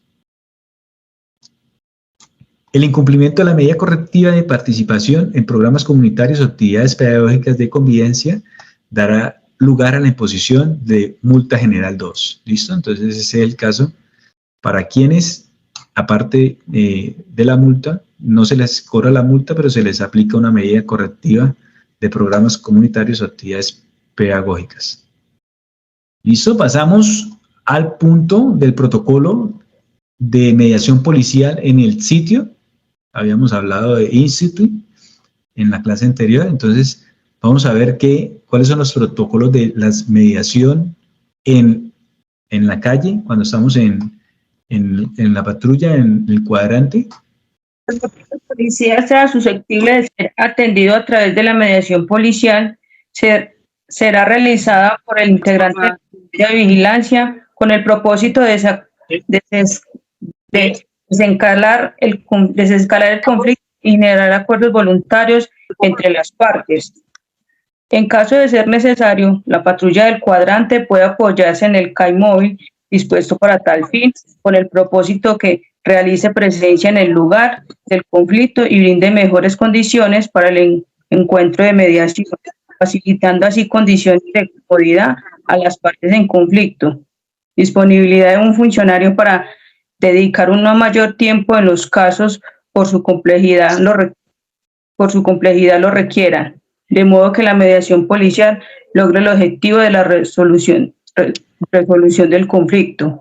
El incumplimiento de la medida correctiva de participación en programas comunitarios o actividades pedagógicas de convivencia dará lugar a la imposición de multa general 2. ¿Listo? Entonces ese es el caso para quienes, aparte de la multa, no se les cobra la multa, pero se les aplica una medida correctiva de programas comunitarios o actividades pedagógicas. ¿Listo? Pasamos al punto del protocolo de mediación policial en el sitio. Habíamos hablado de institute en la clase anterior, entonces vamos a ver cuáles son los protocolos de la mediación en la calle, cuando estamos en la patrulla, en el cuadrante. El policía sea susceptible de ser atendido a través de la mediación policial, será realizada por el integrante de vigilancia con el propósito de desescalar el conflicto y generar acuerdos voluntarios entre las partes. En caso de ser necesario, la patrulla del cuadrante puede apoyarse en el CAI móvil dispuesto para tal fin, con el propósito que realice presencia en el lugar del conflicto y brinde mejores condiciones para el encuentro de mediación, facilitando así condiciones de comodidad a las partes en conflicto. Disponibilidad de un funcionario para dedicar un mayor tiempo en los casos por su complejidad lo requiera, de modo que la mediación policial logre el objetivo de la resolución del conflicto.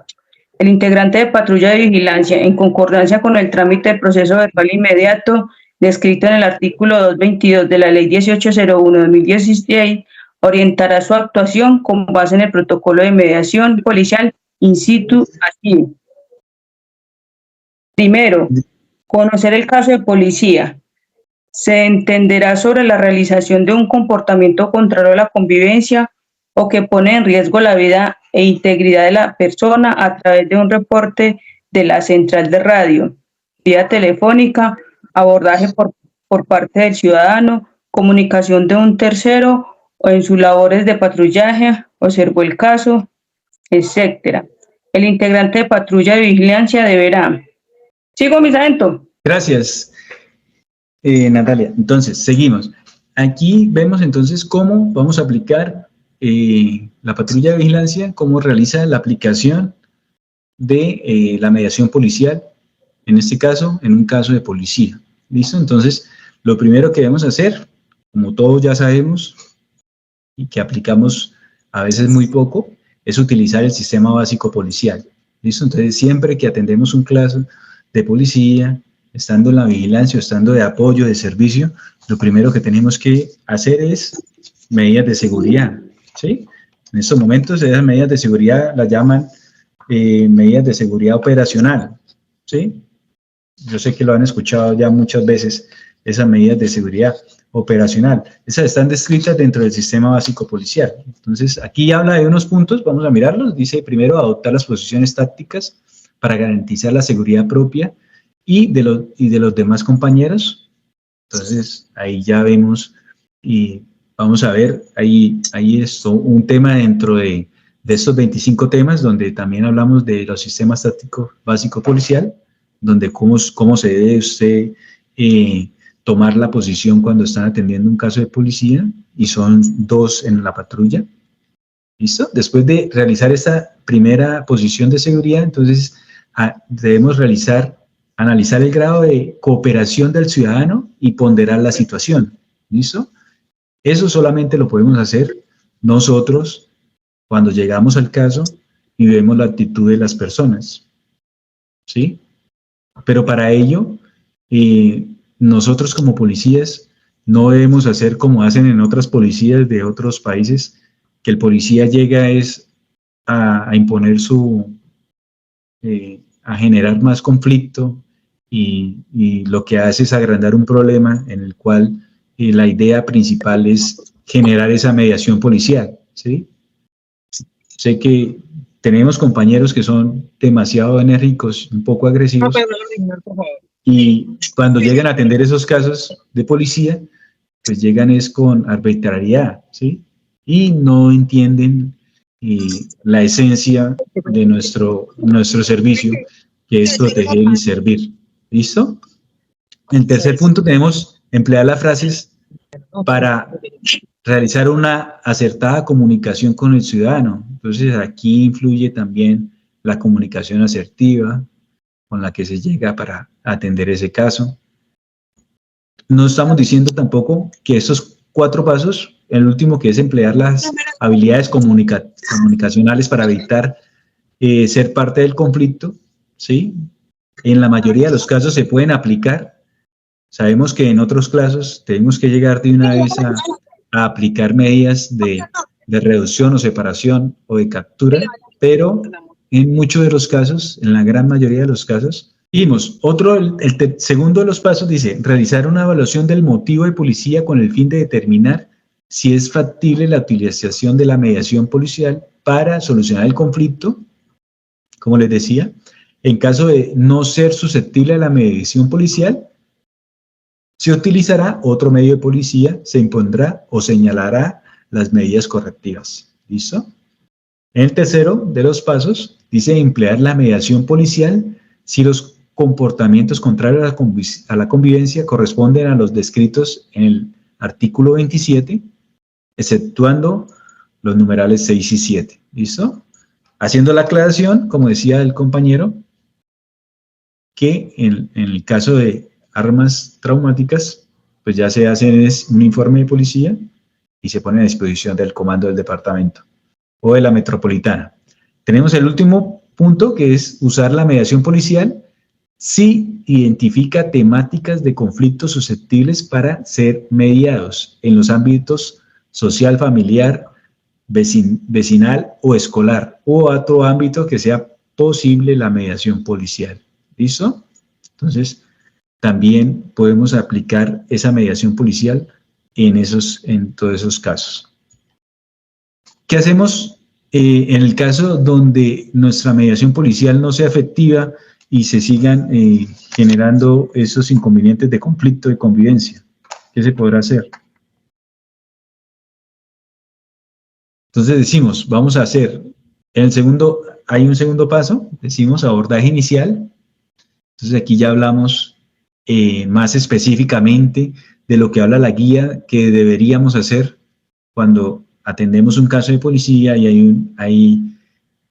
El integrante de patrulla de vigilancia, en concordancia con el trámite del proceso verbal inmediato descrito en el artículo 222 de la Ley 1801/2016, orientará su actuación con base en el protocolo de mediación policial in situ así. Primero, conocer el caso de policía. Se entenderá sobre la realización de un comportamiento contrario a la convivencia o que pone en riesgo la vida e integridad de la persona a través de un reporte de la central de radio, vía telefónica, abordaje por parte del ciudadano, comunicación de un tercero o en sus labores de patrullaje, observó el caso, etc. El integrante de patrulla de vigilancia deberá... ¿Sigo, mi sargento? Gracias, Natalia. Entonces, seguimos. Aquí vemos entonces cómo vamos a aplicar la patrulla de vigilancia, cómo realiza la aplicación de la mediación policial, en este caso, en un caso de policía. ¿Listo? Entonces, lo primero que debemos hacer, como todos ya sabemos, y que aplicamos a veces muy poco, es utilizar el sistema básico policial. ¿Listo? Entonces, siempre que atendemos un caso de policía, estando en la vigilancia o estando de apoyo, de servicio, lo primero que tenemos que hacer es medidas de seguridad, ¿sí? En estos momentos esas medidas de seguridad las llaman medidas de seguridad operacional, ¿sí? Yo sé que lo han escuchado ya muchas veces, esas medidas de seguridad operacional. Esas están descritas dentro del sistema básico policial. Entonces, aquí habla de unos puntos, vamos a mirarlos. Dice, primero, adoptar las posiciones tácticas para garantizar la seguridad propia y de los demás compañeros. Entonces, ahí ya vemos y vamos a ver, ahí esto, un tema dentro de estos 25 temas, donde también hablamos de los sistemas tácticos básico policial, donde cómo se debe usted tomar la posición cuando están atendiendo un caso de policía, y son 2 en la patrulla. ¿Listo? Después de realizar esta primera posición de seguridad, entonces debemos analizar el grado de cooperación del ciudadano y ponderar la situación. ¿Listo? Eso solamente lo podemos hacer nosotros cuando llegamos al caso y vemos la actitud de las personas. ¿Sí? Pero para ello, nosotros como policías no debemos hacer como hacen en otras policías de otros países, que el policía llega a imponer a generar más conflicto y lo que hace es agrandar un problema en el cual la idea principal es generar esa mediación policial, ¿sí? Sé que tenemos compañeros que son demasiado enérgicos, un poco agresivos, y cuando llegan a atender esos casos de policía, pues llegan es con arbitrariedad, ¿sí? Y no entienden la esencia de nuestro servicio, que es proteger y servir. ¿Listo? En tercer punto tenemos emplear las frases para realizar una acertada comunicación con el ciudadano. Entonces aquí influye también la comunicación asertiva con la que se llega para atender ese caso. No estamos diciendo tampoco que estos 4 pasos, el último que es emplear las habilidades comunicacionales para evitar ser parte del conflicto, ¿sí? En la mayoría de los casos se pueden aplicar. Sabemos que en otros casos tenemos que llegar de una vez a aplicar medidas de reducción o separación o de captura, pero en muchos de los casos, en la gran mayoría de los casos, vimos, el segundo de los pasos dice, realizar una evaluación del motivo de policía con el fin de determinar si es factible la utilización de la mediación policial para solucionar el conflicto, como les decía. En caso de no ser susceptible a la mediación policial, se utilizará otro medio de policía, se impondrá o señalará las medidas correctivas. ¿Listo? En el tercero de los pasos, dice emplear la mediación policial si los comportamientos contrarios a la convivencia corresponden a los descritos en el artículo 27, exceptuando los numerales 6 y 7. ¿Listo? Haciendo la aclaración, como decía el compañero, que en el caso de armas traumáticas, pues ya se hace un informe de policía y se pone a disposición del comando del departamento o de la metropolitana. Tenemos el último punto, que es usar la mediación policial si identifica temáticas de conflictos susceptibles para ser mediados en los ámbitos social, familiar, vecinal o escolar, o otro ámbito que sea posible la mediación policial. ¿Listo? Entonces, también podemos aplicar esa mediación policial en todos esos casos. ¿Qué hacemos en el caso donde nuestra mediación policial no sea efectiva y se sigan generando esos inconvenientes de conflicto de convivencia? ¿Qué se podrá hacer? Entonces decimos, vamos a hacer, hay un segundo paso, decimos abordaje inicial. Entonces aquí ya hablamos más específicamente de lo que habla la guía que deberíamos hacer cuando atendemos un caso de policía y ahí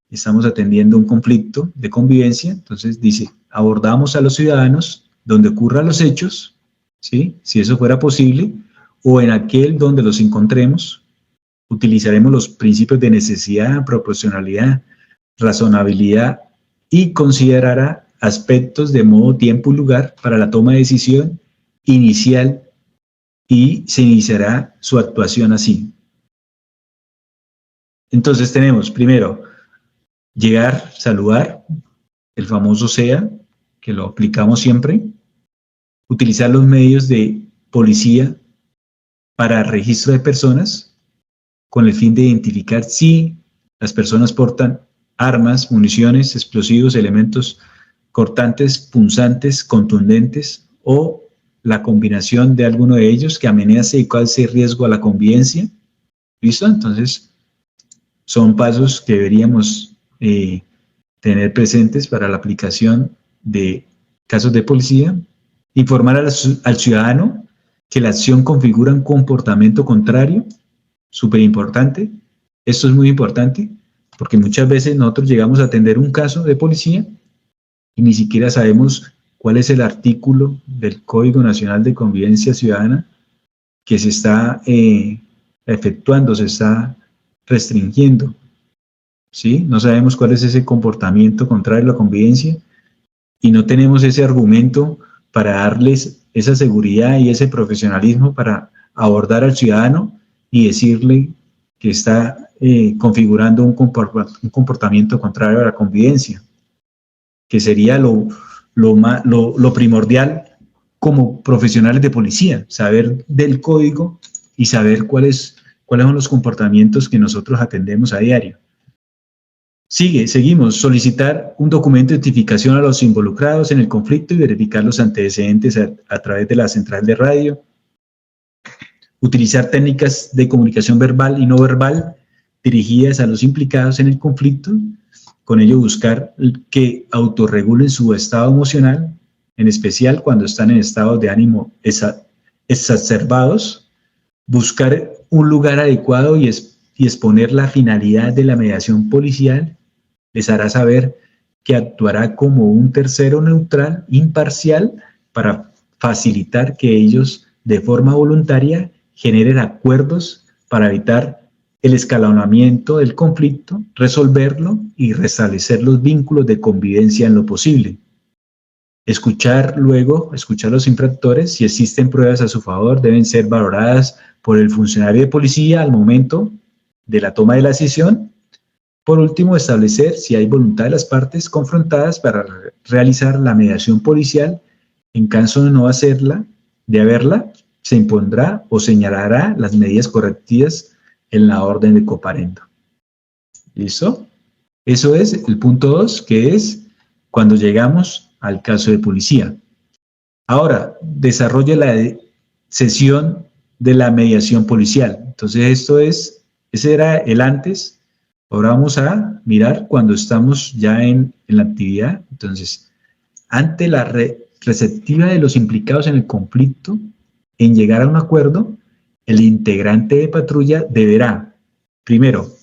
estamos atendiendo un conflicto de convivencia. Entonces dice, abordamos a los ciudadanos donde ocurran los hechos, ¿sí? Si eso fuera posible, o en aquel donde los encontremos, utilizaremos los principios de necesidad, proporcionalidad, razonabilidad y considerará aspectos de modo, tiempo y lugar para la toma de decisión inicial y se iniciará su actuación así. Entonces tenemos primero llegar, saludar, el famoso SEA, que lo aplicamos siempre, utilizar los medios de policía para registro de personas con el fin de identificar si las personas portan armas, municiones, explosivos, elementos cortantes, punzantes, contundentes o la combinación de alguno de ellos que amenace y cause riesgo a la convivencia. ¿Listo? Entonces, son pasos que deberíamos tener presentes para la aplicación de casos de policía. Informar al ciudadano que la acción configura un comportamiento contrario, súper importante. Esto es muy importante porque muchas veces nosotros llegamos a atender un caso de policía y ni siquiera sabemos cuál es el artículo del Código Nacional de Convivencia Ciudadana que se está efectuando, se está restringiendo, ¿sí? No sabemos cuál es ese comportamiento contrario a la convivencia y no tenemos ese argumento para darles esa seguridad y ese profesionalismo para abordar al ciudadano y decirle que está configurando un comportamiento contrario a la convivencia, que sería lo primordial como profesionales de policía, saber del código y saber cuáles son los comportamientos que nosotros atendemos a diario. Seguimos. Solicitar un documento de identificación a los involucrados en el conflicto y verificar los antecedentes a través de la central de radio. Utilizar técnicas de comunicación verbal y no verbal dirigidas a los implicados en el conflicto. Con ello buscar que autorregulen su estado emocional, en especial cuando están en estados de ánimo exacerbados. Buscar un lugar adecuado y exponer la finalidad de la mediación policial les hará saber que actuará como un tercero neutral, imparcial, para facilitar que ellos, de forma voluntaria, generen acuerdos para evitar el escalonamiento del conflicto, resolverlo y restablecer los vínculos de convivencia en lo posible. Escuchar a los infractores. Si existen pruebas a su favor, deben ser valoradas por el funcionario de policía al momento de la toma de la decisión. Por último, establecer si hay voluntad de las partes confrontadas para realizar la mediación policial. En caso de no haberla, se impondrá o señalará las medidas correctivas en la orden de comparendo. ¿Listo? Eso es el punto 2, que es cuando llegamos al caso de policía. Ahora, desarrolla la sesión de la mediación policial. Entonces, ese era el antes. Ahora vamos a mirar cuando estamos ya en la actividad. Entonces, ante la receptiva de los implicados en el conflicto, en llegar a un acuerdo, el integrante de patrulla deberá, primero,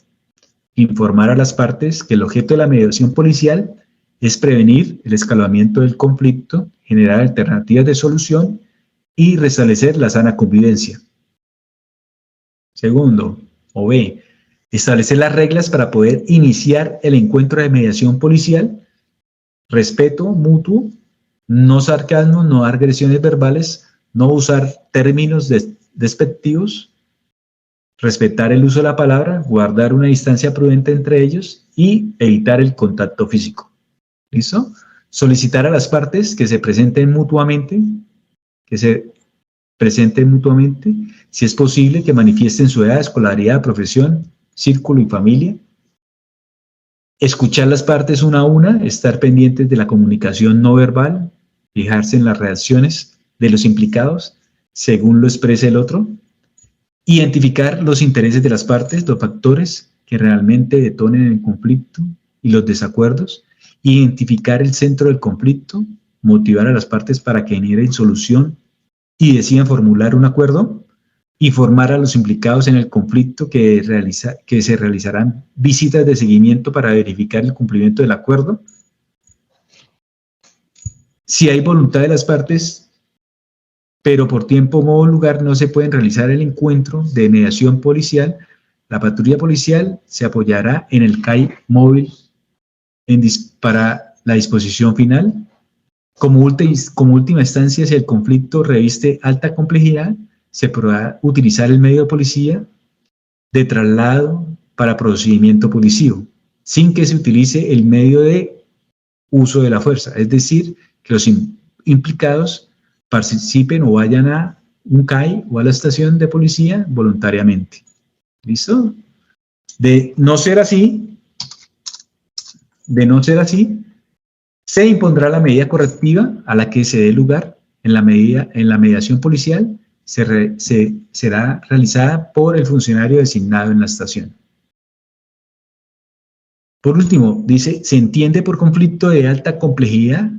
informar a las partes que el objeto de la mediación policial es prevenir el escalonamiento del conflicto, generar alternativas de solución y restablecer la sana convivencia. Segundo, o B, establecer las reglas para poder iniciar el encuentro de mediación policial, respeto mutuo, no sarcasmo, no agresiones verbales, no usar términos despectivos, respetar el uso de la palabra, guardar una distancia prudente entre ellos y evitar el contacto físico. ¿Listo? Solicitar a las partes que se presenten mutuamente, si es posible que manifiesten su edad, escolaridad, profesión, círculo y familia. Escuchar las partes una a una, estar pendientes de la comunicación no verbal, fijarse en las reacciones de los implicados según lo exprese el otro. Identificar los intereses de las partes, los factores que realmente detonen el conflicto y los desacuerdos. Identificar el centro del conflicto, motivar a las partes para que generen solución y decidan formular un acuerdo. Informar a los implicados en el conflicto que se realizarán visitas de seguimiento para verificar el cumplimiento del acuerdo. Si hay voluntad de las partes, pero por tiempo, modo o lugar no se pueden realizar el encuentro de mediación policial, la patrulla policial se apoyará en el CAI móvil para la disposición final. Como última instancia, si el conflicto reviste alta complejidad, se podrá utilizar el medio de policía de traslado para procedimiento policivo, sin que se utilice el medio de uso de la fuerza, es decir, que los implicados participen o vayan a un CAI o a la estación de policía voluntariamente. ¿Listo? De no ser así, se impondrá la medida correctiva a la que se dé lugar en la mediación policial. Será realizada por el funcionario designado en la estación. Por último, dice, se entiende por conflicto de alta complejidad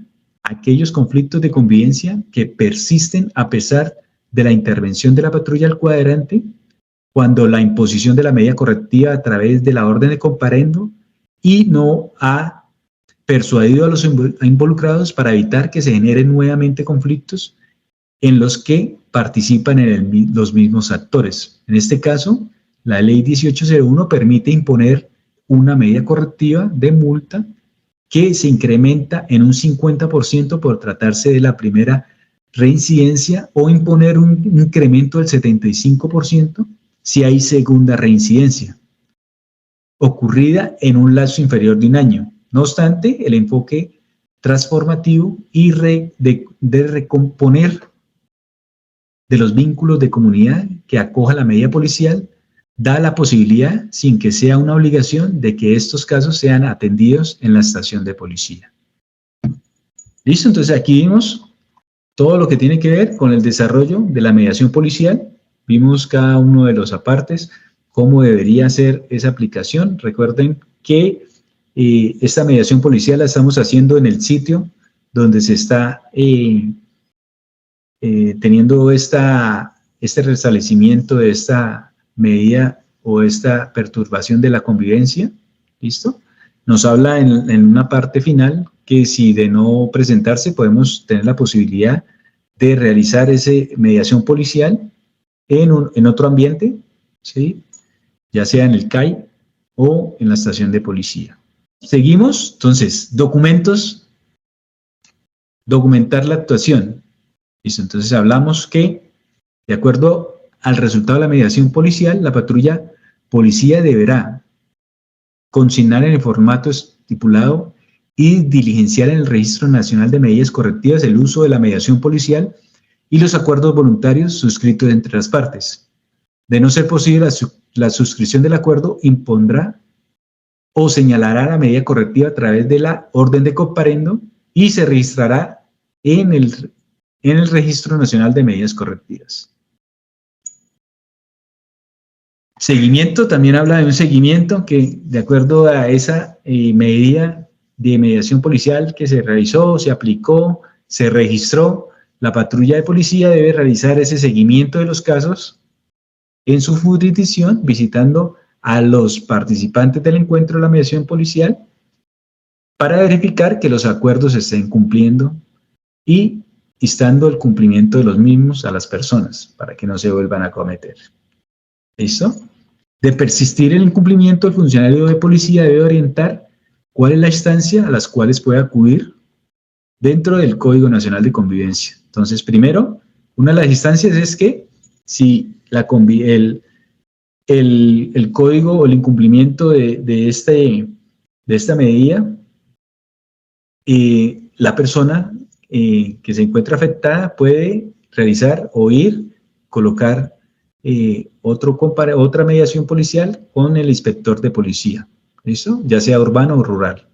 aquellos conflictos de convivencia que persisten a pesar de la intervención de la patrulla al cuadrante, cuando la imposición de la medida correctiva a través de la orden de comparendo y no ha persuadido a los involucrados para evitar que se generen nuevamente conflictos en los que participan los mismos actores. En este caso, la ley 1801 permite imponer una medida correctiva de multa que se incrementa en un 50% por tratarse de la primera reincidencia o imponer un incremento del 75% si hay segunda reincidencia, ocurrida en un lapso inferior de un año. No obstante, el enfoque transformativo y de recomponer de los vínculos de comunidad que acoja la medida policial da la posibilidad, sin que sea una obligación, de que estos casos sean atendidos en la estación de policía. ¿Listo? Entonces aquí vimos todo lo que tiene que ver con el desarrollo de la mediación policial. Vimos cada uno de los apartes, cómo debería ser esa aplicación. Recuerden que esta mediación policial la estamos haciendo en el sitio donde se está teniendo este restablecimiento de esta medida o esta perturbación de la convivencia. ¿Listo? Nos habla en una parte final que si de no presentarse podemos tener la posibilidad de realizar esa mediación policial en otro ambiente, ¿sí? Ya sea en el CAI o en la estación de policía. Seguimos, entonces, documentos, documentar la actuación. ¿Listo? Entonces hablamos que, de acuerdo al resultado de la mediación policial, la patrulla policía deberá consignar en el formato estipulado y diligenciar en el Registro Nacional de Medidas Correctivas el uso de la mediación policial y los acuerdos voluntarios suscritos entre las partes. De no ser posible la suscripción del acuerdo, impondrá o señalará la medida correctiva a través de la orden de comparendo y se registrará en el Registro Nacional de Medidas Correctivas. Seguimiento, también habla de un seguimiento que, de acuerdo a esa medida de mediación policial que se realizó, se aplicó, se registró, la patrulla de policía debe realizar ese seguimiento de los casos en su jurisdicción, visitando a los participantes del encuentro de la mediación policial para verificar que los acuerdos se estén cumpliendo y instando el cumplimiento de los mismos a las personas para que no se vuelvan a cometer. ¿Listo? De persistir el incumplimiento, el funcionario de policía debe orientar cuál es la instancia a las cuales puede acudir dentro del Código Nacional de Convivencia. Entonces, primero, una de las instancias es que si el código o el incumplimiento de esta medida, la persona que se encuentra afectada puede realizar o ir, colocar otra mediación policial con el inspector de policía, ¿listo? Ya sea urbano o rural,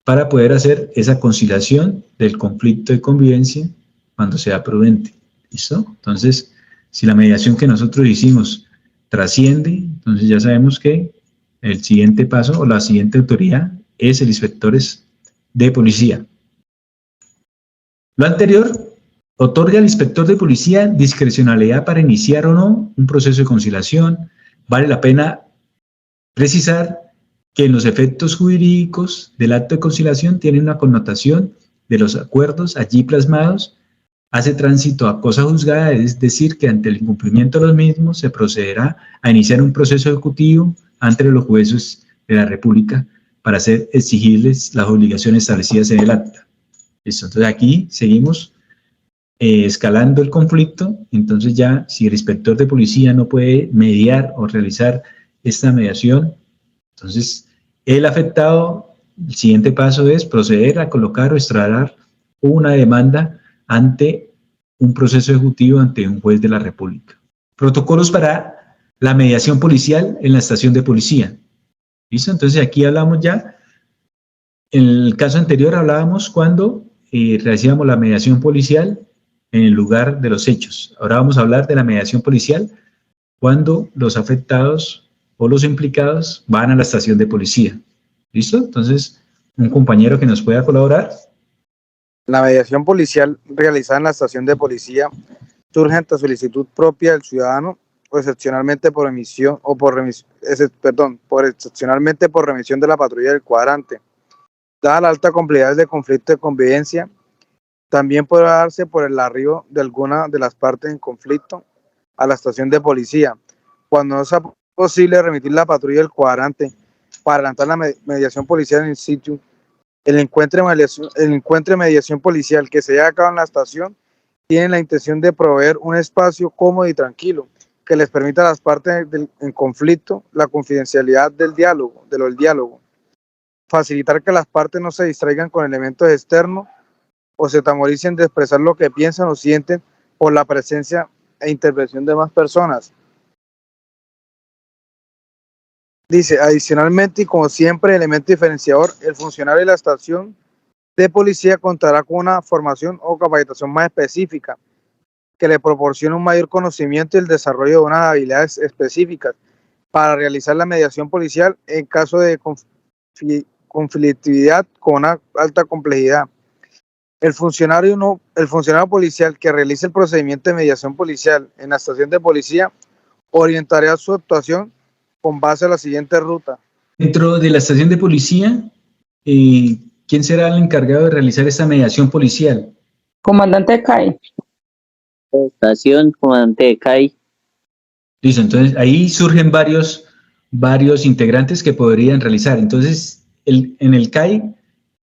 para poder hacer esa conciliación del conflicto de convivencia cuando sea prudente, ¿listo? Entonces, si la mediación que nosotros hicimos trasciende, entonces ya sabemos que el siguiente paso o la siguiente autoridad es el inspector de policía. Lo anterior otorga al inspector de policía discrecionalidad para iniciar o no un proceso de conciliación. Vale la pena precisar que en los efectos jurídicos del acto de conciliación tiene una connotación de los acuerdos allí plasmados, hace tránsito a cosa juzgada, es decir, que ante el incumplimiento de los mismos se procederá a iniciar un proceso ejecutivo ante los jueces de la República para hacer exigibles las obligaciones establecidas en el acta. ¿Listo? Entonces aquí seguimos escalando el conflicto. Entonces ya si el inspector de policía no puede mediar o realizar esta mediación, entonces el afectado, el siguiente paso es proceder a colocar o extradar una demanda ante un proceso ejecutivo ante un juez de la República. Protocolos para la mediación policial en la estación de policía. ¿Listo? Entonces aquí hablamos ya, en el caso anterior hablábamos cuando realizamos la mediación policial en el lugar de los hechos. Ahora vamos a hablar de la mediación policial cuando los afectados o los implicados van a la estación de policía. ¿Listo? Entonces, un compañero que nos pueda colaborar. La mediación policial realizada en la estación de policía surge ante solicitud propia del ciudadano o excepcionalmente por remisión de la patrulla del cuadrante. Dada la alta complejidad del conflicto de convivencia, también puede darse por el arribo de alguna de las partes en conflicto a la estación de policía, cuando no sea posible remitir la patrulla del cuadrante para adelantar la mediación policial en el sitio. El encuentro de mediación policial que se lleva a cabo en la estación tiene la intención de proveer un espacio cómodo y tranquilo que les permita a las partes en conflicto la confidencialidad del diálogo, facilitar que las partes no se distraigan con elementos externos o se atemoricen de expresar lo que piensan o sienten por la presencia e intervención de más personas. Dice, adicionalmente y como siempre, elemento diferenciador, el funcionario de la estación de policía contará con una formación o capacitación más específica que le proporcione un mayor conocimiento y el desarrollo de unas habilidades específicas para realizar la mediación policial en caso de conflictividad con una alta complejidad. El funcionario policial que realice el procedimiento de mediación policial en la estación de policía orientará su actuación con base a la siguiente ruta. Dentro de la estación de policía, ¿quién será el encargado de realizar esta mediación policial? Comandante de CAI. Estación, comandante de CAI. Listo, entonces ahí surgen varios integrantes que podrían realizar. Entonces, en el CAI,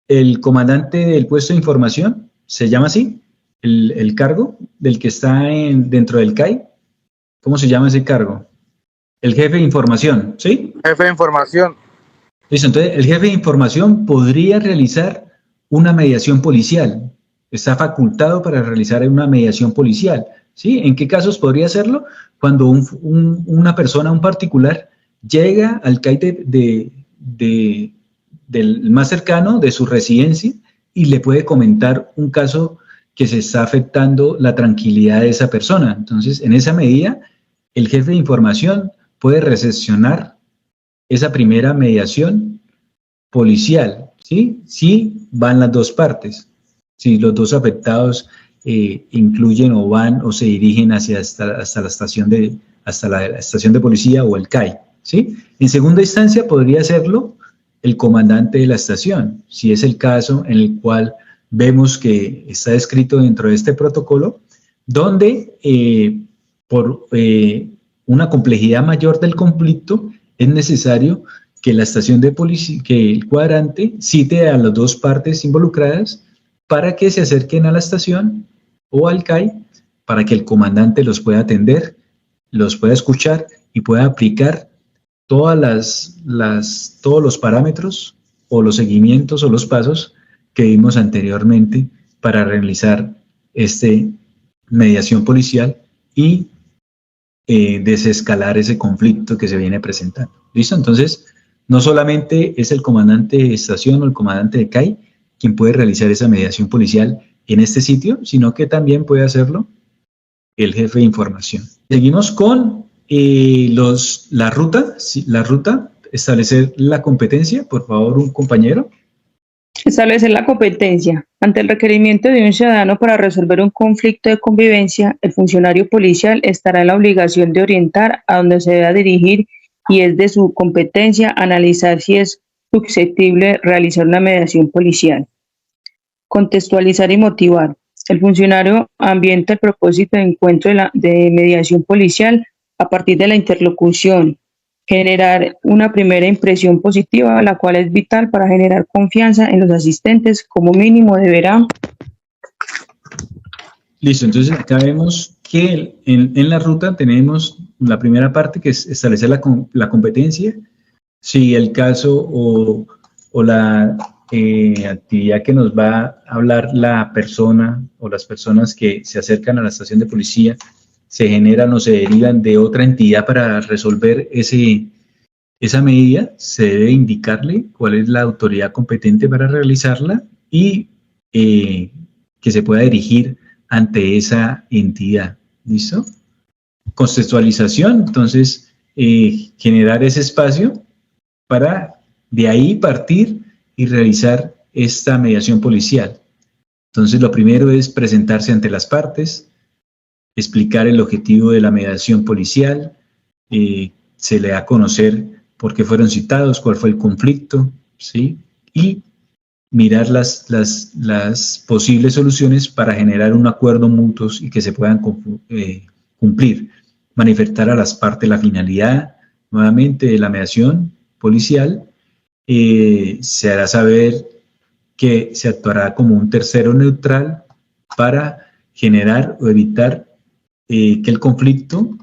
el comandante del puesto de información, ¿se llama así? El cargo del que está dentro del CAI. ¿Cómo se llama ese cargo? El jefe de información, ¿sí? Jefe de información. Listo, entonces el jefe de información podría realizar una mediación policial. Está facultado para realizar una mediación policial, ¿sí? ¿En qué casos podría hacerlo? Cuando una persona, un particular, llega al CAI del más cercano, de su residencia, y le puede comentar un caso que se está afectando la tranquilidad de esa persona. Entonces, en esa medida, el jefe de información puede recepcionar esa primera mediación policial, ¿sí? Si van las dos partes, si los dos afectados incluyen o van o se dirigen hasta la estación de policía o el CAI, ¿sí? En segunda instancia podría hacerlo el comandante de la estación, si es el caso en el cual vemos que está descrito dentro de este protocolo, donde por una complejidad mayor del conflicto es necesario que la estación de policía, que el cuadrante cite a las dos partes involucradas para que se acerquen a la estación o al CAI, para que el comandante los pueda atender, los pueda escuchar y pueda aplicar todos los parámetros o los seguimientos o los pasos que vimos anteriormente para realizar mediación policial y desescalar ese conflicto que se viene presentando. ¿Listo? Entonces, no solamente es el comandante de estación o el comandante de CAI quien puede realizar esa mediación policial en este sitio, sino que también puede hacerlo el jefe de información. Seguimos con la ruta, establecer la competencia, por favor, un compañero. Establecer la competencia. Ante el requerimiento de un ciudadano para resolver un conflicto de convivencia, el funcionario policial estará en la obligación de orientar a dónde se debe dirigir y es de su competencia analizar si es susceptible realizar una mediación policial. Contextualizar y motivar. El funcionario ambienta el propósito de encuentro de mediación policial a partir de la interlocución, generar una primera impresión positiva, la cual es vital para generar confianza en los asistentes. Como mínimo deberá. Listo, entonces acá vemos que en la ruta tenemos la primera parte que es establecer la competencia, si el caso o la actividad que nos va a hablar la persona o las personas que se acercan a la estación de policía se generan o se derivan de otra entidad para resolver esa medida, se debe indicarle cuál es la autoridad competente para realizarla y que se pueda dirigir ante esa entidad. ¿Listo? Contextualización, entonces generar ese espacio para de ahí partir y realizar esta mediación policial. Entonces lo primero es presentarse ante las partes, explicar el objetivo de la mediación policial, se le da a conocer por qué fueron citados, cuál fue el conflicto, ¿sí? Y mirar las posibles soluciones para generar un acuerdo mutuos y que se puedan cumplir. Manifestar a las partes la finalidad, nuevamente, de la mediación policial. Se hará saber que se actuará como un tercero neutral para generar o evitar que el conflicto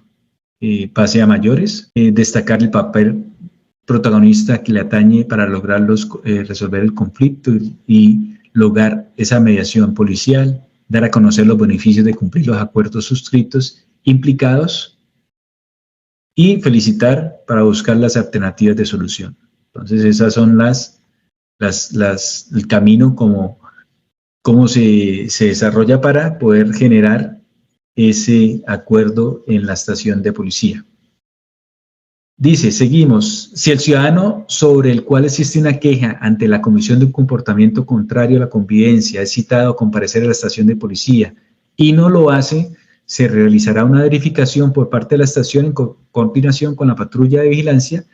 pase a mayores. Destacar el papel protagonista que le atañe para lograr resolver el conflicto y lograr esa mediación policial, dar a conocer los beneficios de cumplir los acuerdos suscritos implicados y felicitar para buscar las alternativas de solución. Entonces esas son el camino cómo se desarrolla para poder generar ese acuerdo en la estación de policía. Dice, seguimos, si el ciudadano sobre el cual existe una queja ante la comisión de un comportamiento contrario a la convivencia es citado a comparecer a la estación de policía y no lo hace, se realizará una verificación por parte de la estación en coordinación con la patrulla de vigilancia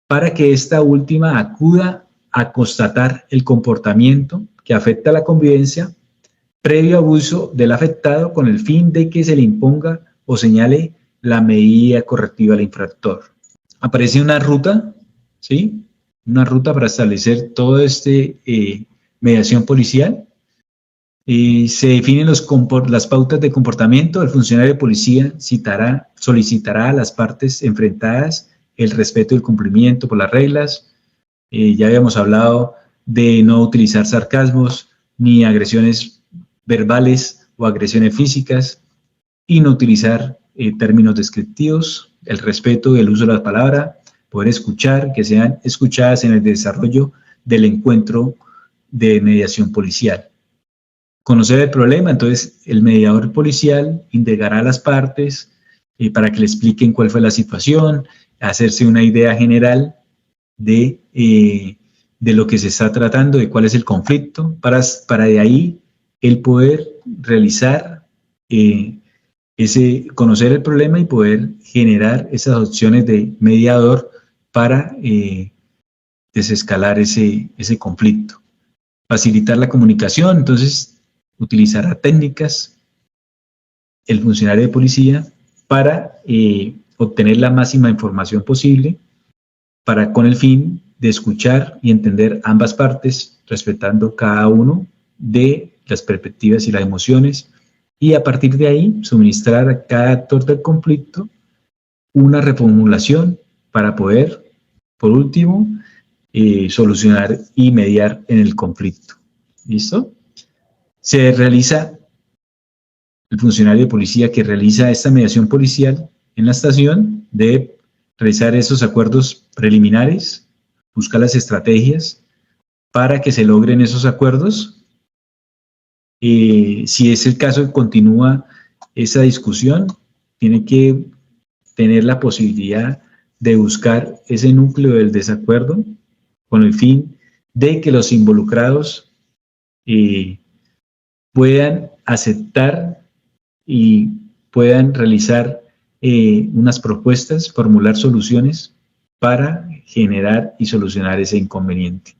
para que esta última acuda a constatar el comportamiento que afecta a la convivencia previo abuso del afectado con el fin de que se le imponga o señale la medida correctiva al infractor. Aparece una ruta, ¿sí? Una ruta para establecer toda mediación policial. Se definen las pautas de comportamiento. El funcionario de policía solicitará a las partes enfrentadas el respeto y el cumplimiento por las reglas. Ya habíamos hablado de no utilizar sarcasmos ni agresiones verbales o agresiones físicas y no utilizar términos descriptivos, el respeto y el uso de la palabra, poder escuchar, que sean escuchadas en el desarrollo del encuentro de mediación policial. Conocer el problema, entonces el mediador policial indagará a las partes para que le expliquen cuál fue la situación, hacerse una idea general de lo que se está tratando, de cuál es el conflicto, para de ahí el poder realizar, conocer el problema y poder generar esas opciones de mediador para desescalar ese conflicto. Facilitar la comunicación, entonces utilizará técnicas el funcionario de policía para obtener la máxima información posible con el fin de escuchar y entender ambas partes, respetando cada uno de las perspectivas y las emociones, y a partir de ahí suministrar a cada actor del conflicto una reformulación para poder, por último, solucionar y mediar en el conflicto. ¿Listo? El funcionario de policía que realiza esta mediación policial en la estación debe realizar esos acuerdos preliminares, buscar las estrategias para que se logren esos acuerdos. Si es el caso que continúa esa discusión, tiene que tener la posibilidad de buscar ese núcleo del desacuerdo con el fin de que los involucrados puedan aceptar y puedan realizar unas propuestas, formular soluciones para generar y solucionar ese inconveniente.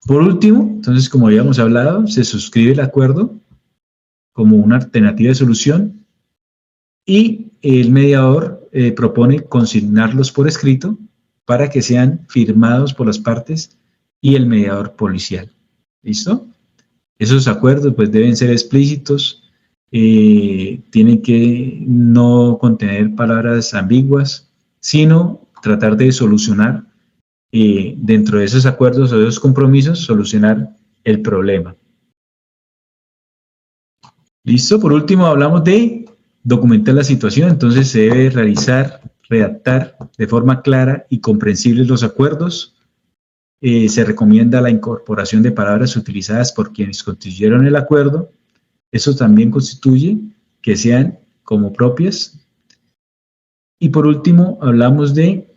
Por último, entonces, como habíamos hablado, se suscribe el acuerdo como una alternativa de solución y el mediador propone consignarlos por escrito para que sean firmados por las partes y el mediador policial. ¿Listo? Esos acuerdos pues deben ser explícitos, tienen que no contener palabras ambiguas, sino tratar de solucionar dentro de esos acuerdos o de esos compromisos, solucionar el problema. ¿Listo? Por último, hablamos de documentar la situación. Entonces, se debe redactar de forma clara y comprensible los acuerdos. Se recomienda la incorporación de palabras utilizadas por quienes constituyeron el acuerdo. Eso también constituye que sean como propias. Y por último, hablamos del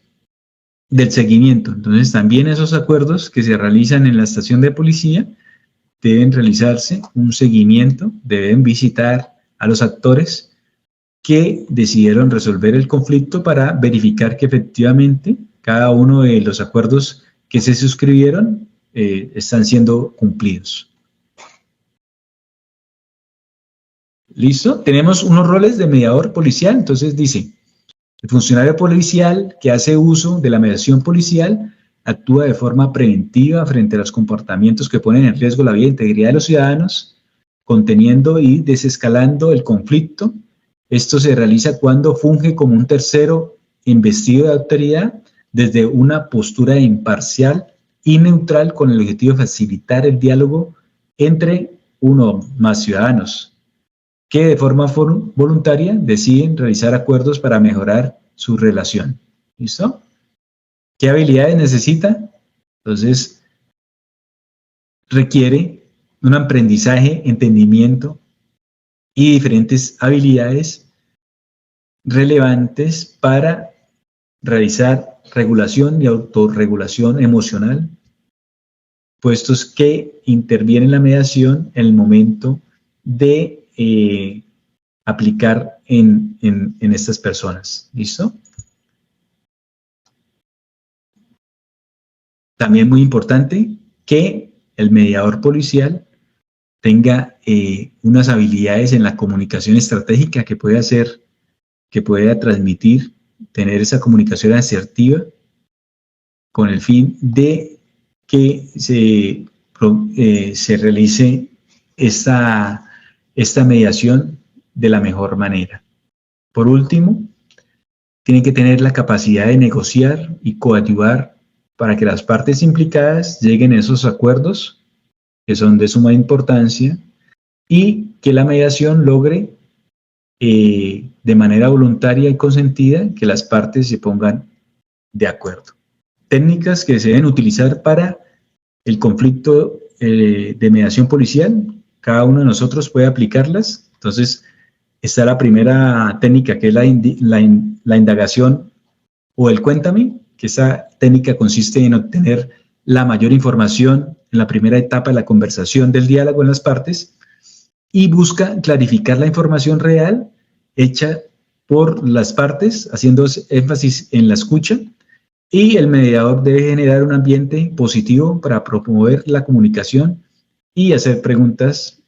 seguimiento. Entonces, también esos acuerdos que se realizan en la estación de policía deben realizarse un seguimiento, deben visitar a los actores que decidieron resolver el conflicto para verificar que efectivamente cada uno de los acuerdos que se suscribieron están siendo cumplidos. ¿Listo? Tenemos unos roles de mediador policial. Entonces dice, el funcionario policial que hace uso de la mediación policial actúa de forma preventiva frente a los comportamientos que ponen en riesgo la vida e integridad de los ciudadanos, conteniendo y desescalando el conflicto. Esto se realiza cuando funge como un tercero investido de autoridad desde una postura imparcial y neutral con el objetivo de facilitar el diálogo entre uno o más ciudadanos que de forma voluntaria deciden realizar acuerdos para mejorar su relación. ¿Listo? ¿Qué habilidades necesita? Entonces, requiere un aprendizaje, entendimiento y diferentes habilidades relevantes para realizar regulación y autorregulación emocional, puestos que intervienen en la mediación en el momento de aplicar en estas personas. ¿Listo? También muy importante que el mediador policial tenga unas habilidades en la comunicación estratégica que pueda hacer, que pueda transmitir, tener esa comunicación asertiva con el fin de que se realice esta mediación de la mejor manera. Por último, tienen que tener la capacidad de negociar y coadyuvar para que las partes implicadas lleguen a esos acuerdos que son de suma importancia y que la mediación logre de manera voluntaria y consentida que las partes se pongan de acuerdo. Técnicas que se deben utilizar para el conflicto de mediación policial, cada uno de nosotros puede aplicarlas. Entonces, está la primera técnica, que es la indagación o el cuéntame, que esa técnica consiste en obtener la mayor información en la primera etapa de la conversación del diálogo en las partes y busca clarificar la información real hecha por las partes, haciendo énfasis en la escucha, y el mediador debe generar un ambiente positivo para promover la comunicación y hacer preguntas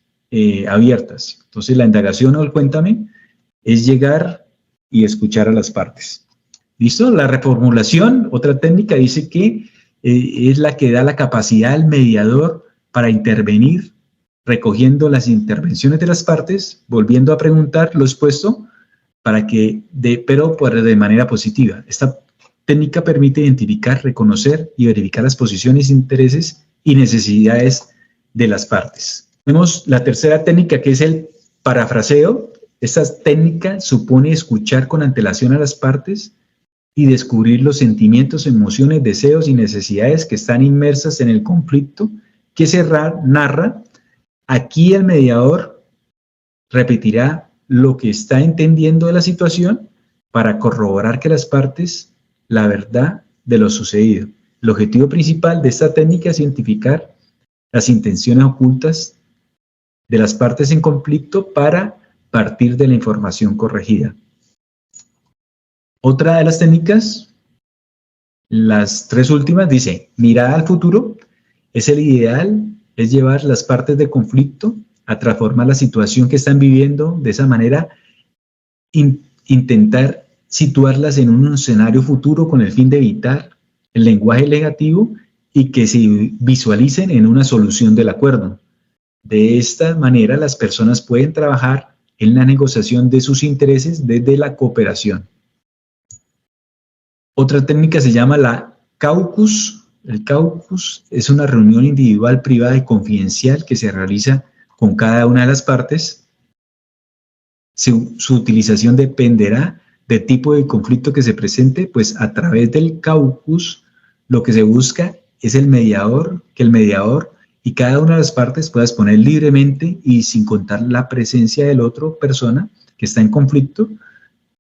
abiertas. Entonces, la indagación o el cuéntame es llegar y escuchar a las partes. ¿Listo? La reformulación, otra técnica, dice que es la que da la capacidad al mediador para intervenir, recogiendo las intervenciones de las partes, volviendo a preguntar lo expuesto, pero de manera positiva. Esta técnica permite identificar, reconocer y verificar las posiciones, intereses y necesidades de las partes. Tenemos la tercera técnica, que es el parafraseo. Esta técnica supone escuchar con antelación a las partes y descubrir los sentimientos, emociones, deseos y necesidades que están inmersas en el conflicto que se narra. Aquí el mediador repetirá lo que está entendiendo de la situación para corroborar que las partes la verdad de lo sucedido. El objetivo principal de esta técnica es identificar las intenciones ocultas de las partes en conflicto para partir de la información corregida. Otra de las técnicas, las tres últimas, dice: mirada al futuro. Es el ideal, es llevar las partes de conflicto a transformar la situación que están viviendo, de esa manera intentar situarlas en un escenario futuro con el fin de evitar el lenguaje negativo y que se visualicen en una solución del acuerdo. De esta manera, las personas pueden trabajar en la negociación de sus intereses desde la cooperación. Otra técnica se llama la caucus. El caucus es una reunión individual, privada y confidencial que se realiza con cada una de las partes. Su utilización dependerá del tipo de conflicto que se presente, pues a través del caucus lo que se busca es que el mediador y cada una de las partes pueda exponer libremente y sin contar la presencia de la otra persona que está en conflicto,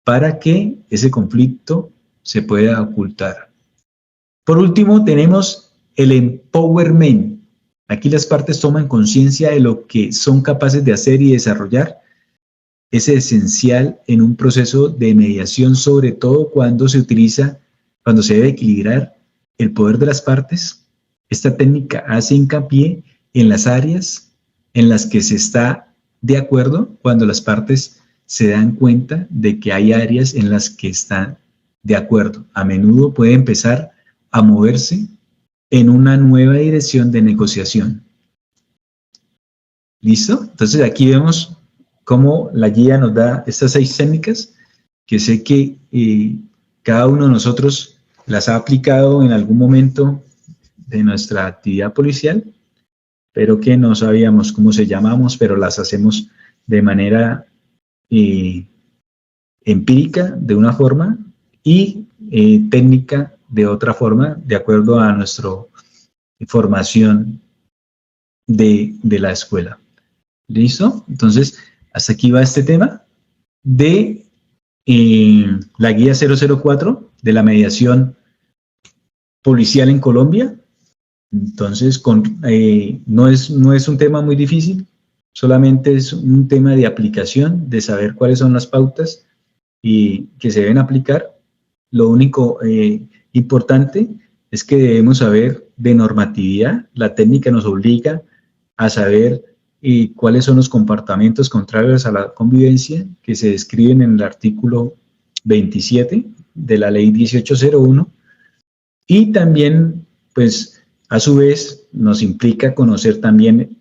para que ese conflicto se pueda ocultar. Por último, tenemos el empowerment. Aquí las partes toman conciencia de lo que son capaces de hacer y desarrollar. Es esencial en un proceso de mediación, sobre todo cuando se debe equilibrar el poder de las partes. Esta técnica hace hincapié en las áreas en las que se está de acuerdo, cuando las partes se dan cuenta de que hay áreas en las que están de acuerdo. A menudo puede empezar a moverse en una nueva dirección de negociación. ¿Listo? Entonces aquí vemos cómo la guía nos da estas 6 técnicas, que sé que cada uno de nosotros las ha aplicado en algún momento de nuestra actividad policial, pero que no sabíamos cómo se llamamos, pero las hacemos de manera empírica, de una forma, y técnica de otra forma, de acuerdo a nuestra formación de la escuela. ¿Listo? Entonces, hasta aquí va este tema de la guía 004 de la mediación policial en Colombia. Entonces, no es un tema muy difícil, solamente es un tema de aplicación, de saber cuáles son las pautas y que se deben aplicar. Lo único importante es que debemos saber de normatividad. La técnica nos obliga a saber cuáles son los comportamientos contrarios a la convivencia que se describen en el artículo 27 de la ley 1801, y también, pues, a su vez, nos implica conocer también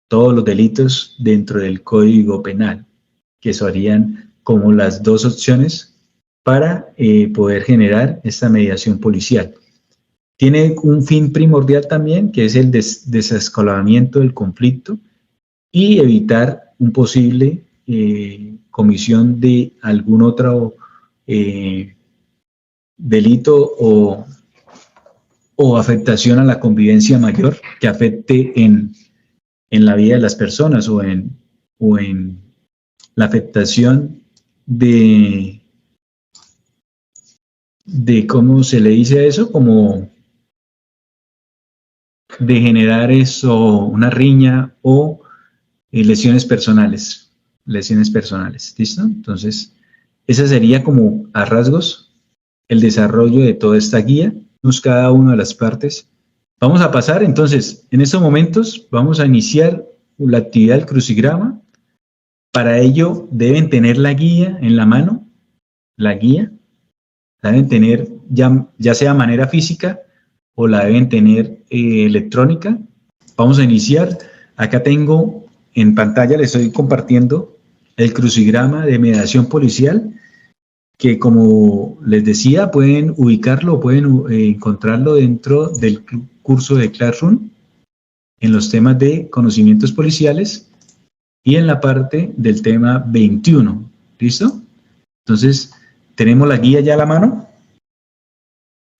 todos los delitos dentro del Código Penal, que serían como las dos opciones para poder generar esta mediación policial. Tiene un fin primordial también, que es el desescalamiento del conflicto y evitar un posible comisión de algún otro delito o afectación a la convivencia mayor que afecte en la vida de las personas o en la afectación de ¿cómo se le dice a eso? Como de generar eso, una riña o lesiones personales, ¿listo? Entonces, esa sería como a rasgos el desarrollo de toda esta guía, cada una de las partes. Vamos a pasar entonces, en estos momentos vamos a iniciar la actividad del crucigrama. Para ello deben tener la guía en la mano, la guía, la deben tener ya sea de manera física o la deben tener electrónica. Vamos a iniciar. Acá tengo en pantalla, les estoy compartiendo el crucigrama de mediación policial, que como les decía, pueden ubicarlo, pueden encontrarlo dentro del curso de Classroom, en los temas de conocimientos policiales y en la parte del tema 21. ¿Listo? Entonces, tenemos la guía ya a la mano.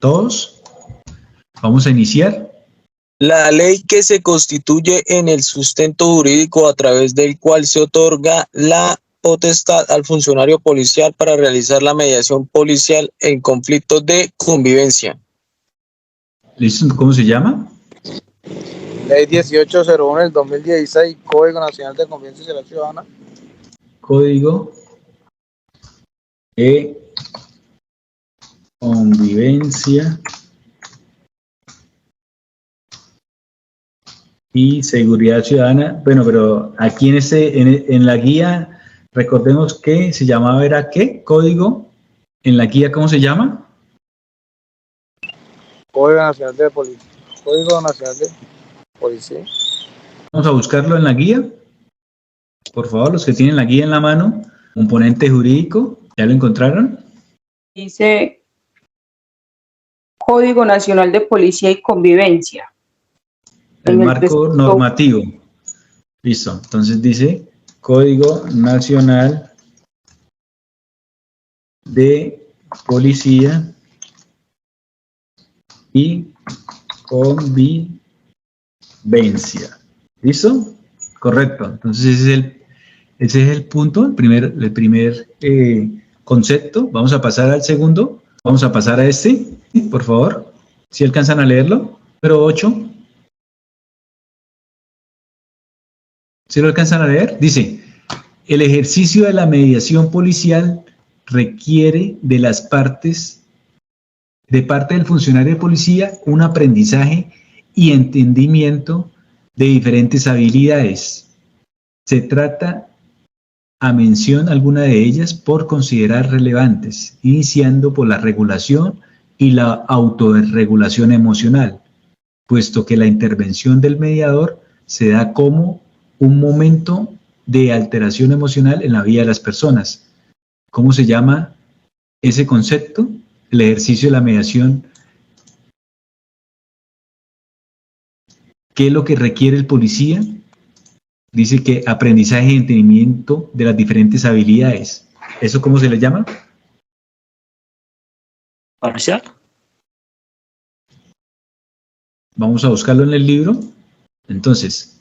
Todos. Vamos a iniciar. La ley que se constituye en el sustento jurídico a través del cual se otorga la potestad al funcionario policial para realizar la mediación policial en conflictos de convivencia. ¿Listo? ¿Cómo se llama? Ley 1801 del 2016, Código Nacional de Convivencia y Seguridad Ciudadana. Código de Convivencia y Seguridad Ciudadana. Bueno, pero aquí en la guía, recordemos que se llamaba, ¿era qué? Código. En la guía, ¿cómo se llama? Código Nacional de Policía. Código Nacional de Policía. Vamos a buscarlo en la guía. Por favor, los que tienen la guía en la mano, componente jurídico, ¿ya lo encontraron? Dice Código Nacional de Policía y Convivencia. El marco normativo. Listo. Entonces dice Código Nacional de Policía y Convivencia. ¿Listo? Correcto. Entonces ese es el punto, el primer concepto. Vamos a pasar al segundo. Vamos a pasar a este, por favor. Si alcanzan a leerlo. Pero 8. ¿Se lo alcanzan a leer? Dice, el ejercicio de la mediación policial requiere de parte del funcionario de policía, un aprendizaje y entendimiento de diferentes habilidades. Se trata, a mención alguna de ellas, por considerar relevantes, iniciando por la regulación y la autorregulación emocional, puesto que la intervención del mediador se da como un momento de alteración emocional en la vida de las personas. ¿Cómo se llama ese concepto? El ejercicio de la mediación. ¿Qué es lo que requiere el policía? Dice que aprendizaje y entendimiento de las diferentes habilidades. ¿Eso cómo se le llama? Parcial. Vamos a buscarlo en el libro. Entonces,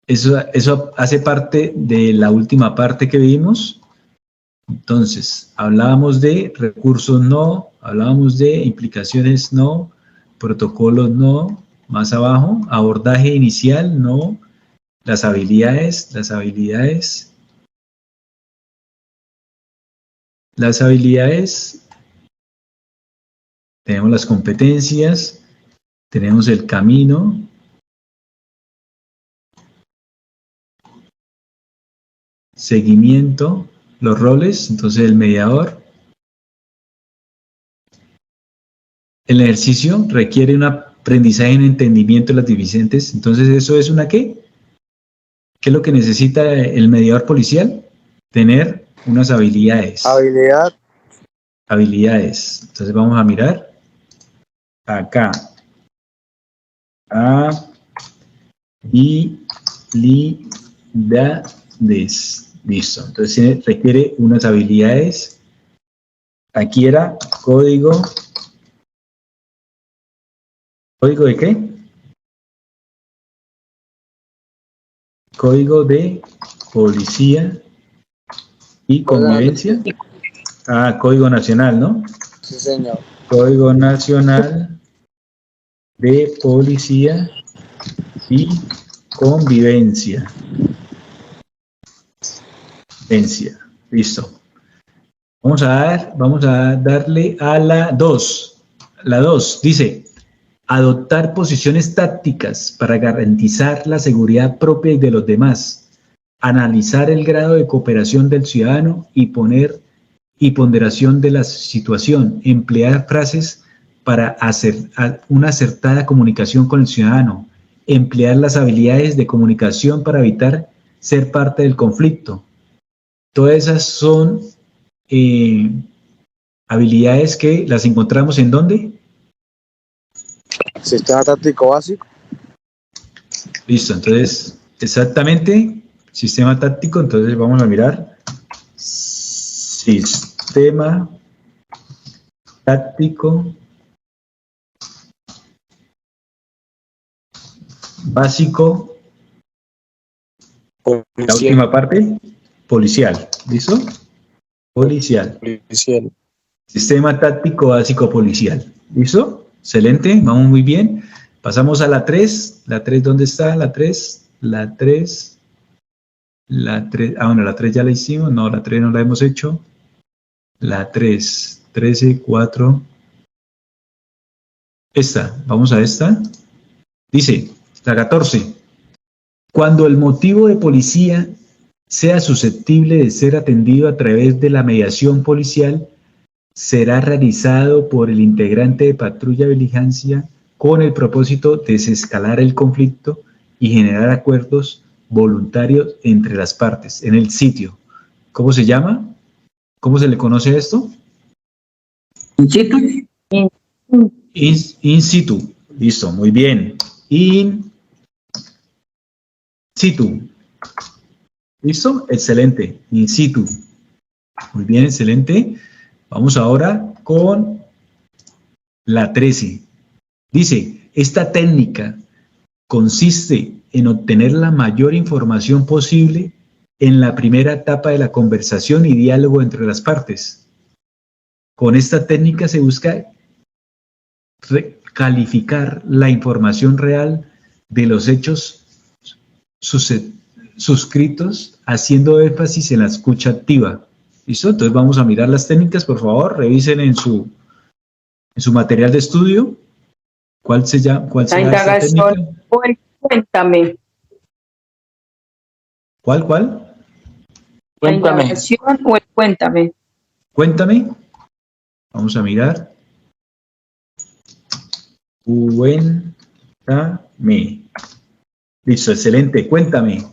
eso hace parte de la última parte que vimos. Entonces, hablábamos de recursos no, hablábamos de implicaciones no, protocolos no, más abajo, abordaje inicial no, las habilidades, tenemos las competencias, tenemos el camino, seguimiento, los roles, entonces el mediador. El ejercicio requiere un aprendizaje en entendimiento de las deficientes, entonces eso es una ¿qué? ¿Qué es lo que necesita el mediador policial? Tener unas habilidades. Habilidades. Entonces vamos a mirar acá. Habilidades. Listo. Entonces requiere unas habilidades. Aquí era código. ¿Código de qué? Código de policía y convivencia. Código nacional, ¿no? Sí, señor. Código nacional de policía y convivencia. Listo. Vamos a darle a la 2. La 2 dice: adoptar posiciones tácticas para garantizar la seguridad propia y de los demás. Analizar el grado de cooperación del ciudadano y ponderación de la situación. Emplear frases para hacer una acertada comunicación con el ciudadano. Emplear las habilidades de comunicación para evitar ser parte del conflicto. Todas esas son habilidades que las encontramos ¿en dónde? Sistema táctico básico. Listo, entonces, exactamente, sistema táctico, entonces vamos a mirar. Sistema táctico básico. Policial. La última parte, policial. ¿Listo? Policial. Sistema táctico básico policial. ¿Listo? Excelente, vamos muy bien. Pasamos a la 3. ¿La 3 dónde está? La 3. La 3. Bueno, la 3 ya la hicimos. No, la 3 no la hemos hecho. La 3. 13, 4. Esta. Vamos a esta. Dice, la 14. Cuando el motivo de policía sea susceptible de ser atendido a través de la mediación policial, será realizado por el integrante de patrulla de vigilancia con el propósito de desescalar el conflicto y generar acuerdos voluntarios entre las partes en el sitio. ¿Cómo se llama? ¿Cómo se le conoce esto? In situ. In situ. Listo, muy bien. In situ. ¿Listo? Excelente. In situ. Muy bien, excelente. Vamos ahora con la 13. Dice, esta técnica consiste en obtener la mayor información posible en la primera etapa de la conversación y diálogo entre las partes. Con esta técnica se busca calificar la información real de los hechos suscritos, haciendo énfasis en la escucha activa. ¿Listo? Entonces vamos a mirar las técnicas, por favor, revisen en su material de estudio. ¿Cuál será esta técnica? O el cuéntame. ¿Cuál? La indagación o el cuéntame. Cuéntame. Vamos a mirar. Cuéntame. Listo, excelente. Cuéntame.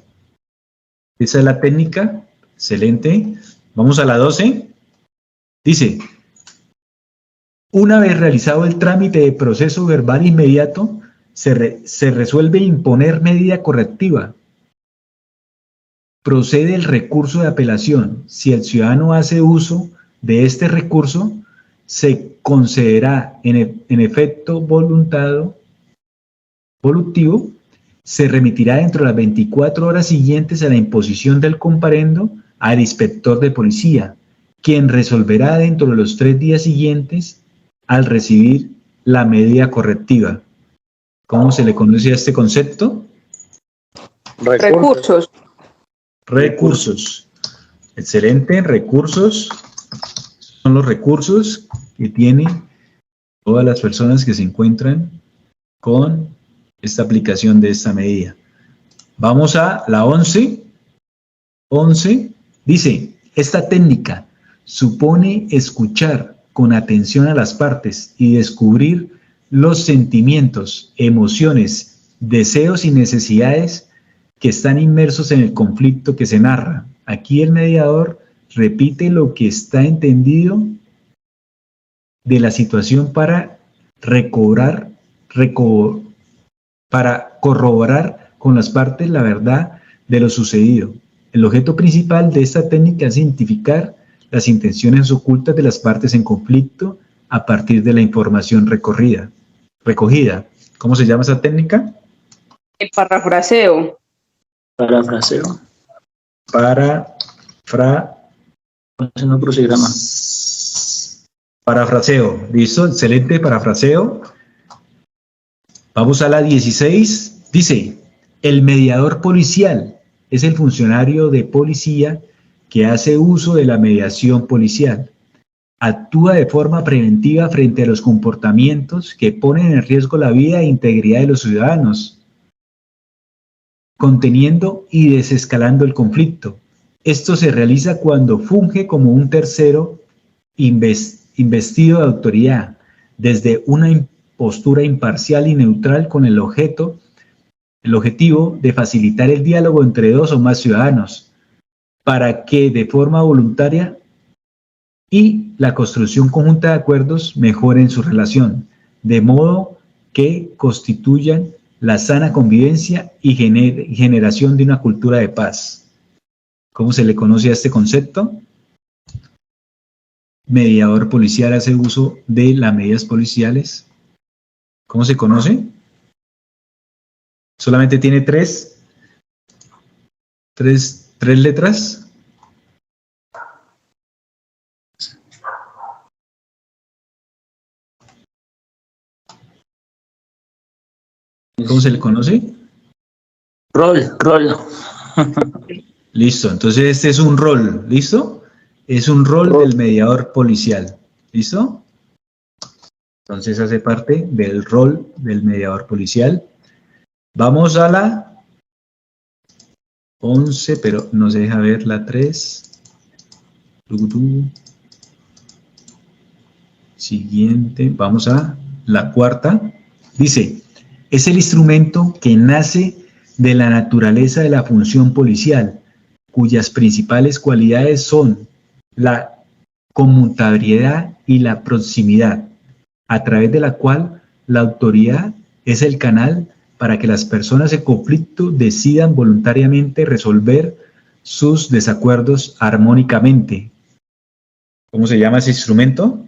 Esa es la técnica. Excelente. Vamos a la 12. Dice, una vez realizado el trámite de proceso verbal inmediato, se resuelve imponer medida correctiva. Procede el recurso de apelación. Si el ciudadano hace uso de este recurso, se concederá en efecto volutivo, se remitirá dentro de las 24 horas siguientes a la imposición del comparendo al inspector de policía, quien resolverá dentro de los 3 días siguientes al recibir la medida correctiva. ¿Cómo se le conoce a este concepto? Recursos. Recursos. Excelente, recursos. Son los recursos que tienen todas las personas que se encuentran con esta aplicación de esta medida. Vamos a la 11. 11 dice, esta técnica supone escuchar con atención a las partes y descubrir los sentimientos, emociones, deseos y necesidades que están inmersos en el conflicto que se narra. Aquí el mediador repite lo que está entendido de la situación para corroborar con las partes la verdad de lo sucedido. El objeto principal de esta técnica es identificar las intenciones ocultas de las partes en conflicto a partir de la información recogida. ¿Cómo se llama esa técnica? El parafraseo. Parafraseo. No crucigrama. Parafraseo. ¿Listo? Excelente parafraseo. Vamos a la 16. Dice, el mediador policial es el funcionario de policía que hace uso de la mediación policial. Actúa de forma preventiva frente a los comportamientos que ponen en riesgo la vida e integridad de los ciudadanos, conteniendo y desescalando el conflicto. Esto se realiza cuando funge como un tercero investido de autoridad, desde una postura imparcial y neutral con el objetivo de facilitar el diálogo entre 2 o más ciudadanos, para que de forma voluntaria y la construcción conjunta de acuerdos mejoren su relación, de modo que constituyan la sana convivencia y generación de una cultura de paz. ¿Cómo se le conoce a este concepto? Mediador policial hace uso de las medidas policiales. ¿Cómo se conoce? Solamente tiene tres letras. ¿Cómo se le conoce? Rol. Listo, entonces este es un rol, ¿listo? Es un rol del mediador policial, ¿listo? Entonces hace parte del rol del mediador policial. Vamos a la 11, pero no se deja ver la 3. Siguiente, vamos a la 4. Dice, es el instrumento que nace de la naturaleza de la función policial, cuyas principales cualidades son la conmutabilidad y la proximidad, a través de la cual la autoridad es el canal para que las personas en conflicto decidan voluntariamente resolver sus desacuerdos armónicamente. ¿Cómo se llama ese instrumento?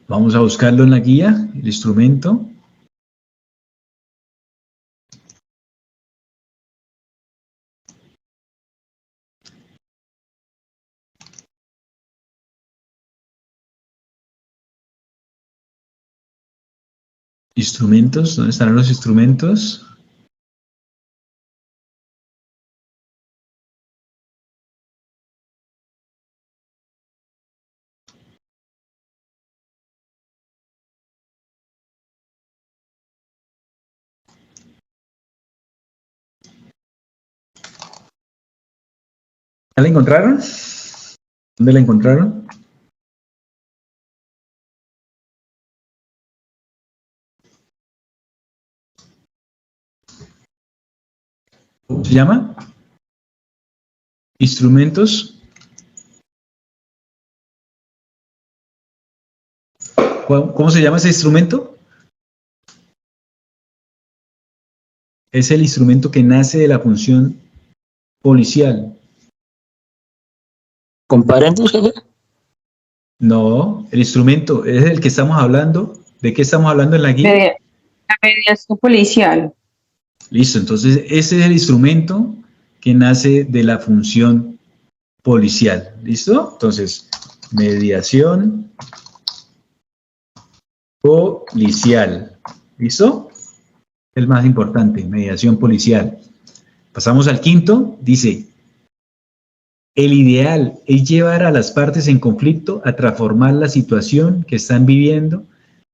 Vamos a buscarlo en la guía, el instrumento. Instrumentos, ¿dónde están los instrumentos? ¿Ya la encontraron? ¿Dónde la encontraron? ¿Cómo se llama? Instrumentos. ¿Cómo se llama ese instrumento? Es el instrumento que nace de la función policial. ¿Comparendo, jefe? No, el instrumento es el que estamos hablando. ¿De qué estamos hablando en la guía? La mediación policial. Listo, entonces ese es el instrumento que nace de la función policial. ¿Listo? Entonces, mediación policial. ¿Listo? El más importante, mediación policial. Pasamos al quinto, dice, el ideal es llevar a las partes en conflicto a transformar la situación que están viviendo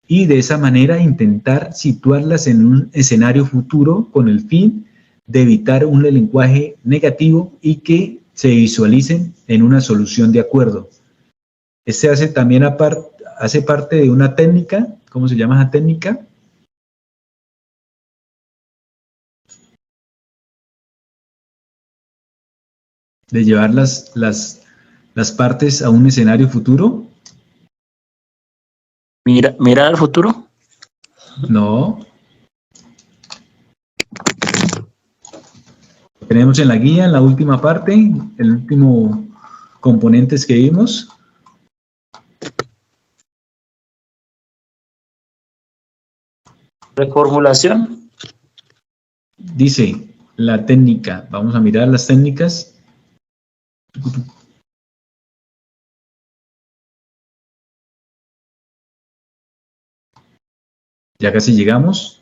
y de esa manera intentar situarlas en un escenario futuro con el fin de evitar un lenguaje negativo y que se visualicen en una solución de acuerdo. Este hace también hace parte de una técnica. ¿Cómo se llama esa técnica? De llevar las partes a un escenario futuro. Mirar al futuro. No. Tenemos en la guía, en la última parte, el último componentes que vimos. Reformulación. Dice la técnica. Vamos a mirar las técnicas. Ya casi llegamos.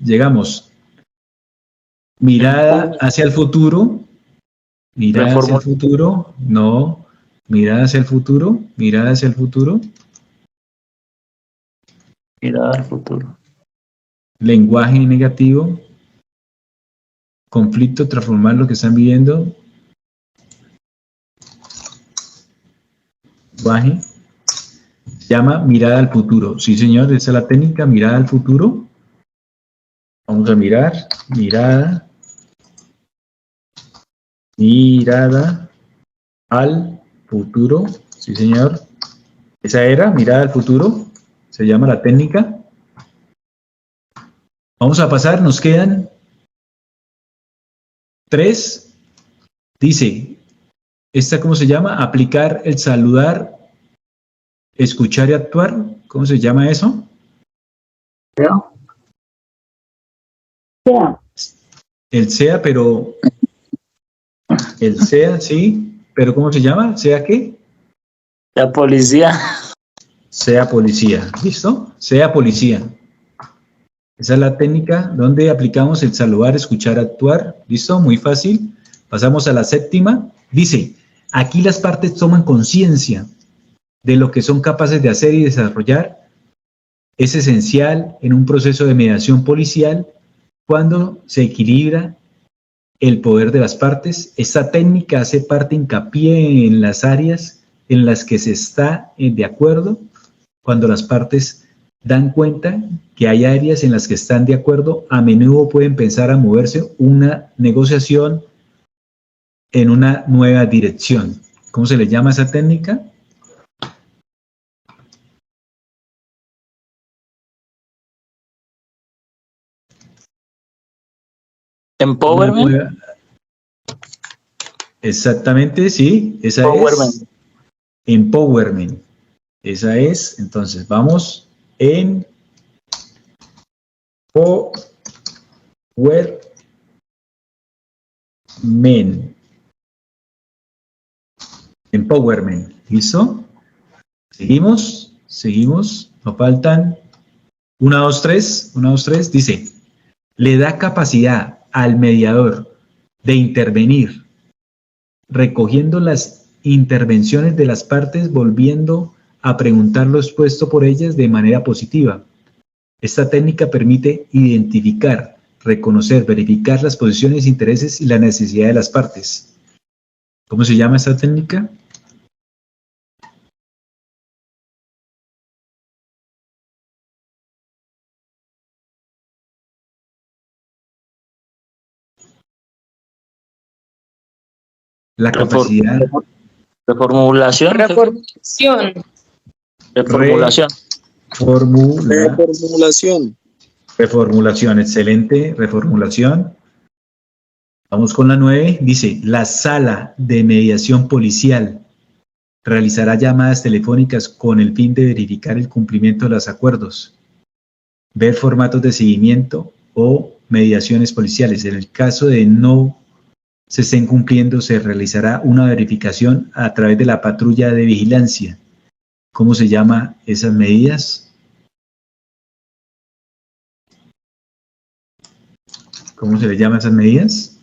Mirada hacia el futuro. Mirada hacia el futuro. No. Mirada hacia el futuro. Mirada hacia el futuro. Mirada al futuro. Lenguaje negativo. Conflicto, transformar lo que están viviendo. Lenguaje. Se llama mirada al futuro. Sí, señor, esa es la técnica, mirada al futuro. Vamos a mirar. Mirada al futuro. Sí, señor. Esa era, mirada al futuro. Se llama la técnica. Vamos a pasar, nos quedan 3. Dice, ¿esta cómo se llama? Aplicar el saludar, escuchar y actuar. ¿Cómo se llama eso? SEA. El SEA, pero... El SEA, sí. ¿Pero cómo se llama? ¿SEA qué? La policía. SEA policía. ¿Listo? SEA policía. Esa es la técnica donde aplicamos el saludar, escuchar, actuar. ¿Listo? Muy fácil. Pasamos a la 7ª. Dice, aquí las partes toman conciencia de lo que son capaces de hacer y desarrollar. Es esencial en un proceso de mediación policial cuando se equilibra el poder de las partes. Esta técnica hace parte hincapié en las áreas en las que se está de acuerdo. Cuando las partes dan cuenta que hay áreas en las que están de acuerdo, a menudo pueden pensar a moverse una negociación en una nueva dirección. ¿Cómo se le llama esa técnica? Empowerment. Exactamente, sí, esa es empowerment. Esa es, entonces vamos en empowerment. ¿Listo? Seguimos. Nos faltan 1, 2, 3. 1, 2, 3. Dice, le da capacidad al mediador de intervenir, recogiendo las intervenciones de las partes, volviendo a preguntar lo expuesto por ellas de manera positiva. Esta técnica permite identificar, reconocer, verificar las posiciones, intereses y la necesidad de las partes. ¿Cómo se llama esta técnica? La capacidad. Reformulación. Reformulación, excelente, reformulación. Vamos con la 9, dice, la sala de mediación policial realizará llamadas telefónicas con el fin de verificar el cumplimiento de los acuerdos, ver formatos de seguimiento o mediaciones policiales. En el caso de no se estén cumpliendo, se realizará una verificación a través de la patrulla de vigilancia. ¿Cómo se llama esas medidas? ¿Cómo se le llama esas medidas?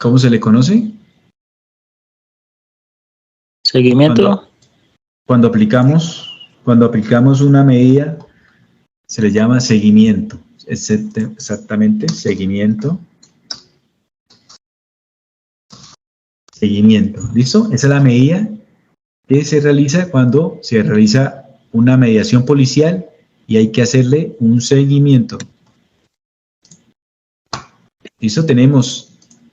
¿Cómo se le conoce? Seguimiento. Cuando aplicamos una medida, se le llama seguimiento. Exactamente, seguimiento. Seguimiento, ¿listo? Esa es la medida que se realiza cuando se realiza una mediación policial y hay que hacerle un seguimiento. ¿Listo?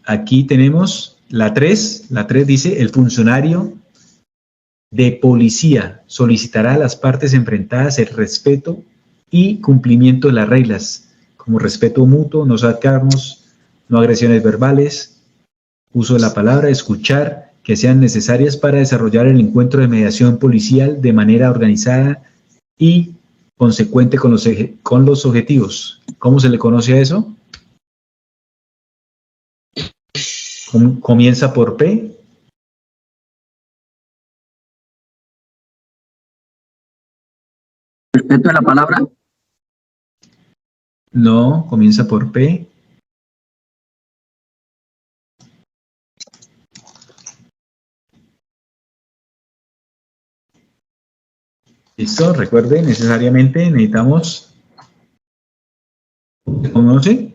Aquí tenemos la 3. La 3 dice: el funcionario de policía solicitará a las partes enfrentadas el respeto y cumplimiento de las reglas, como respeto mutuo, no sacarnos, no agresiones verbales, uso de la palabra, escuchar, que sean necesarias para desarrollar el encuentro de mediación policial de manera organizada y consecuente con los objetivos. ¿Cómo se le conoce a eso? Comienza por P. Respeto de la palabra. No, comienza por P. ¿Listo? Recuerden, necesariamente necesitamos... ¿Se conoce?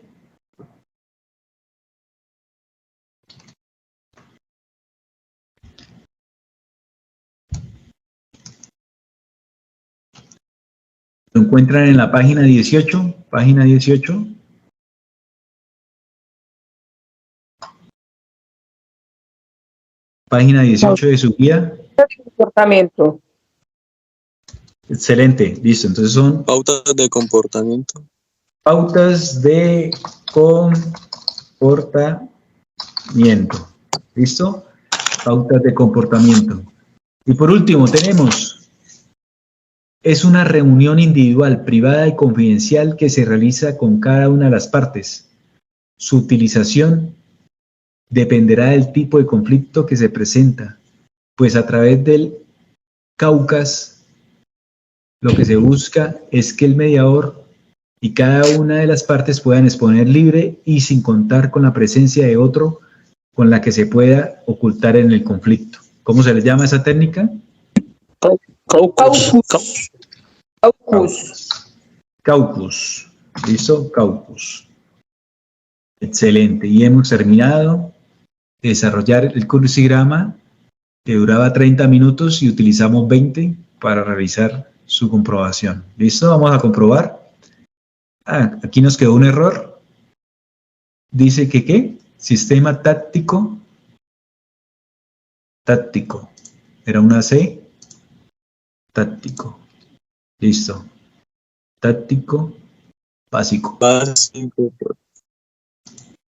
Lo encuentran en la página 18. Página 18. Página 18 de su guía. Comportamiento. Excelente, listo. Entonces son Pautas de comportamiento. pautas de comportamiento. ¿Listo? Pautas de comportamiento. Y por último tenemos: es una reunión individual, privada y confidencial que se realiza con cada una de las partes. Su utilización dependerá del tipo de conflicto que se presenta, pues a través del Caucas lo que se busca es que el mediador y cada una de las partes puedan exponer libre y sin contar con la presencia de otro con la que se pueda ocultar en el conflicto. ¿Cómo se le llama esa técnica? Caucus. ¿Listo? Caucus. Excelente. Y hemos terminado de desarrollar el crucigrama, que duraba 30 minutos y utilizamos 20 para realizar su comprobación. ¿Listo? Vamos a comprobar. Aquí nos quedó un error. Dice que ¿qué? Sistema táctico. Táctico. Era una C. Táctico. Listo. Táctico. Básico.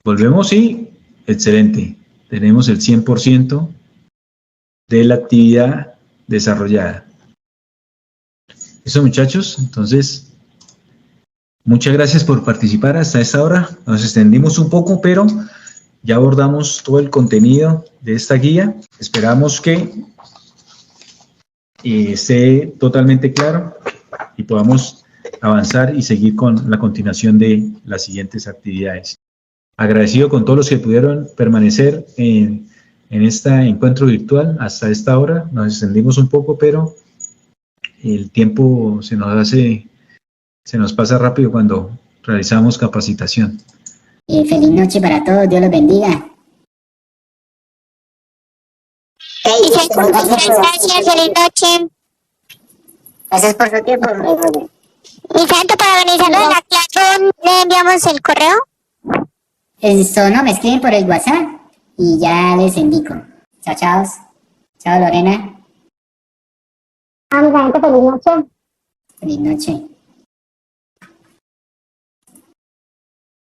Volvemos y excelente. Tenemos el 100% de la actividad desarrollada. Eso, muchachos. Entonces, muchas gracias por participar hasta esta hora. Nos extendimos un poco, pero ya abordamos todo el contenido de esta guía. Esperamos que esté totalmente claro y podamos avanzar y seguir con la continuación de las siguientes actividades. Agradecido con todos los que pudieron permanecer en este encuentro virtual hasta esta hora. Nos extendimos un poco, pero el tiempo se nos pasa rápido cuando realizamos capacitación. Feliz noche para todos, Dios los bendiga. Gracias, feliz noche. Gracias por su tiempo. Mi santo, para organizarlo en la clase, ¿le enviamos el correo? Eso, no, me escriben por el WhatsApp y ya les indico. Chao, chao. Chao, Lorena. Mi santo, feliz noche. Feliz noche.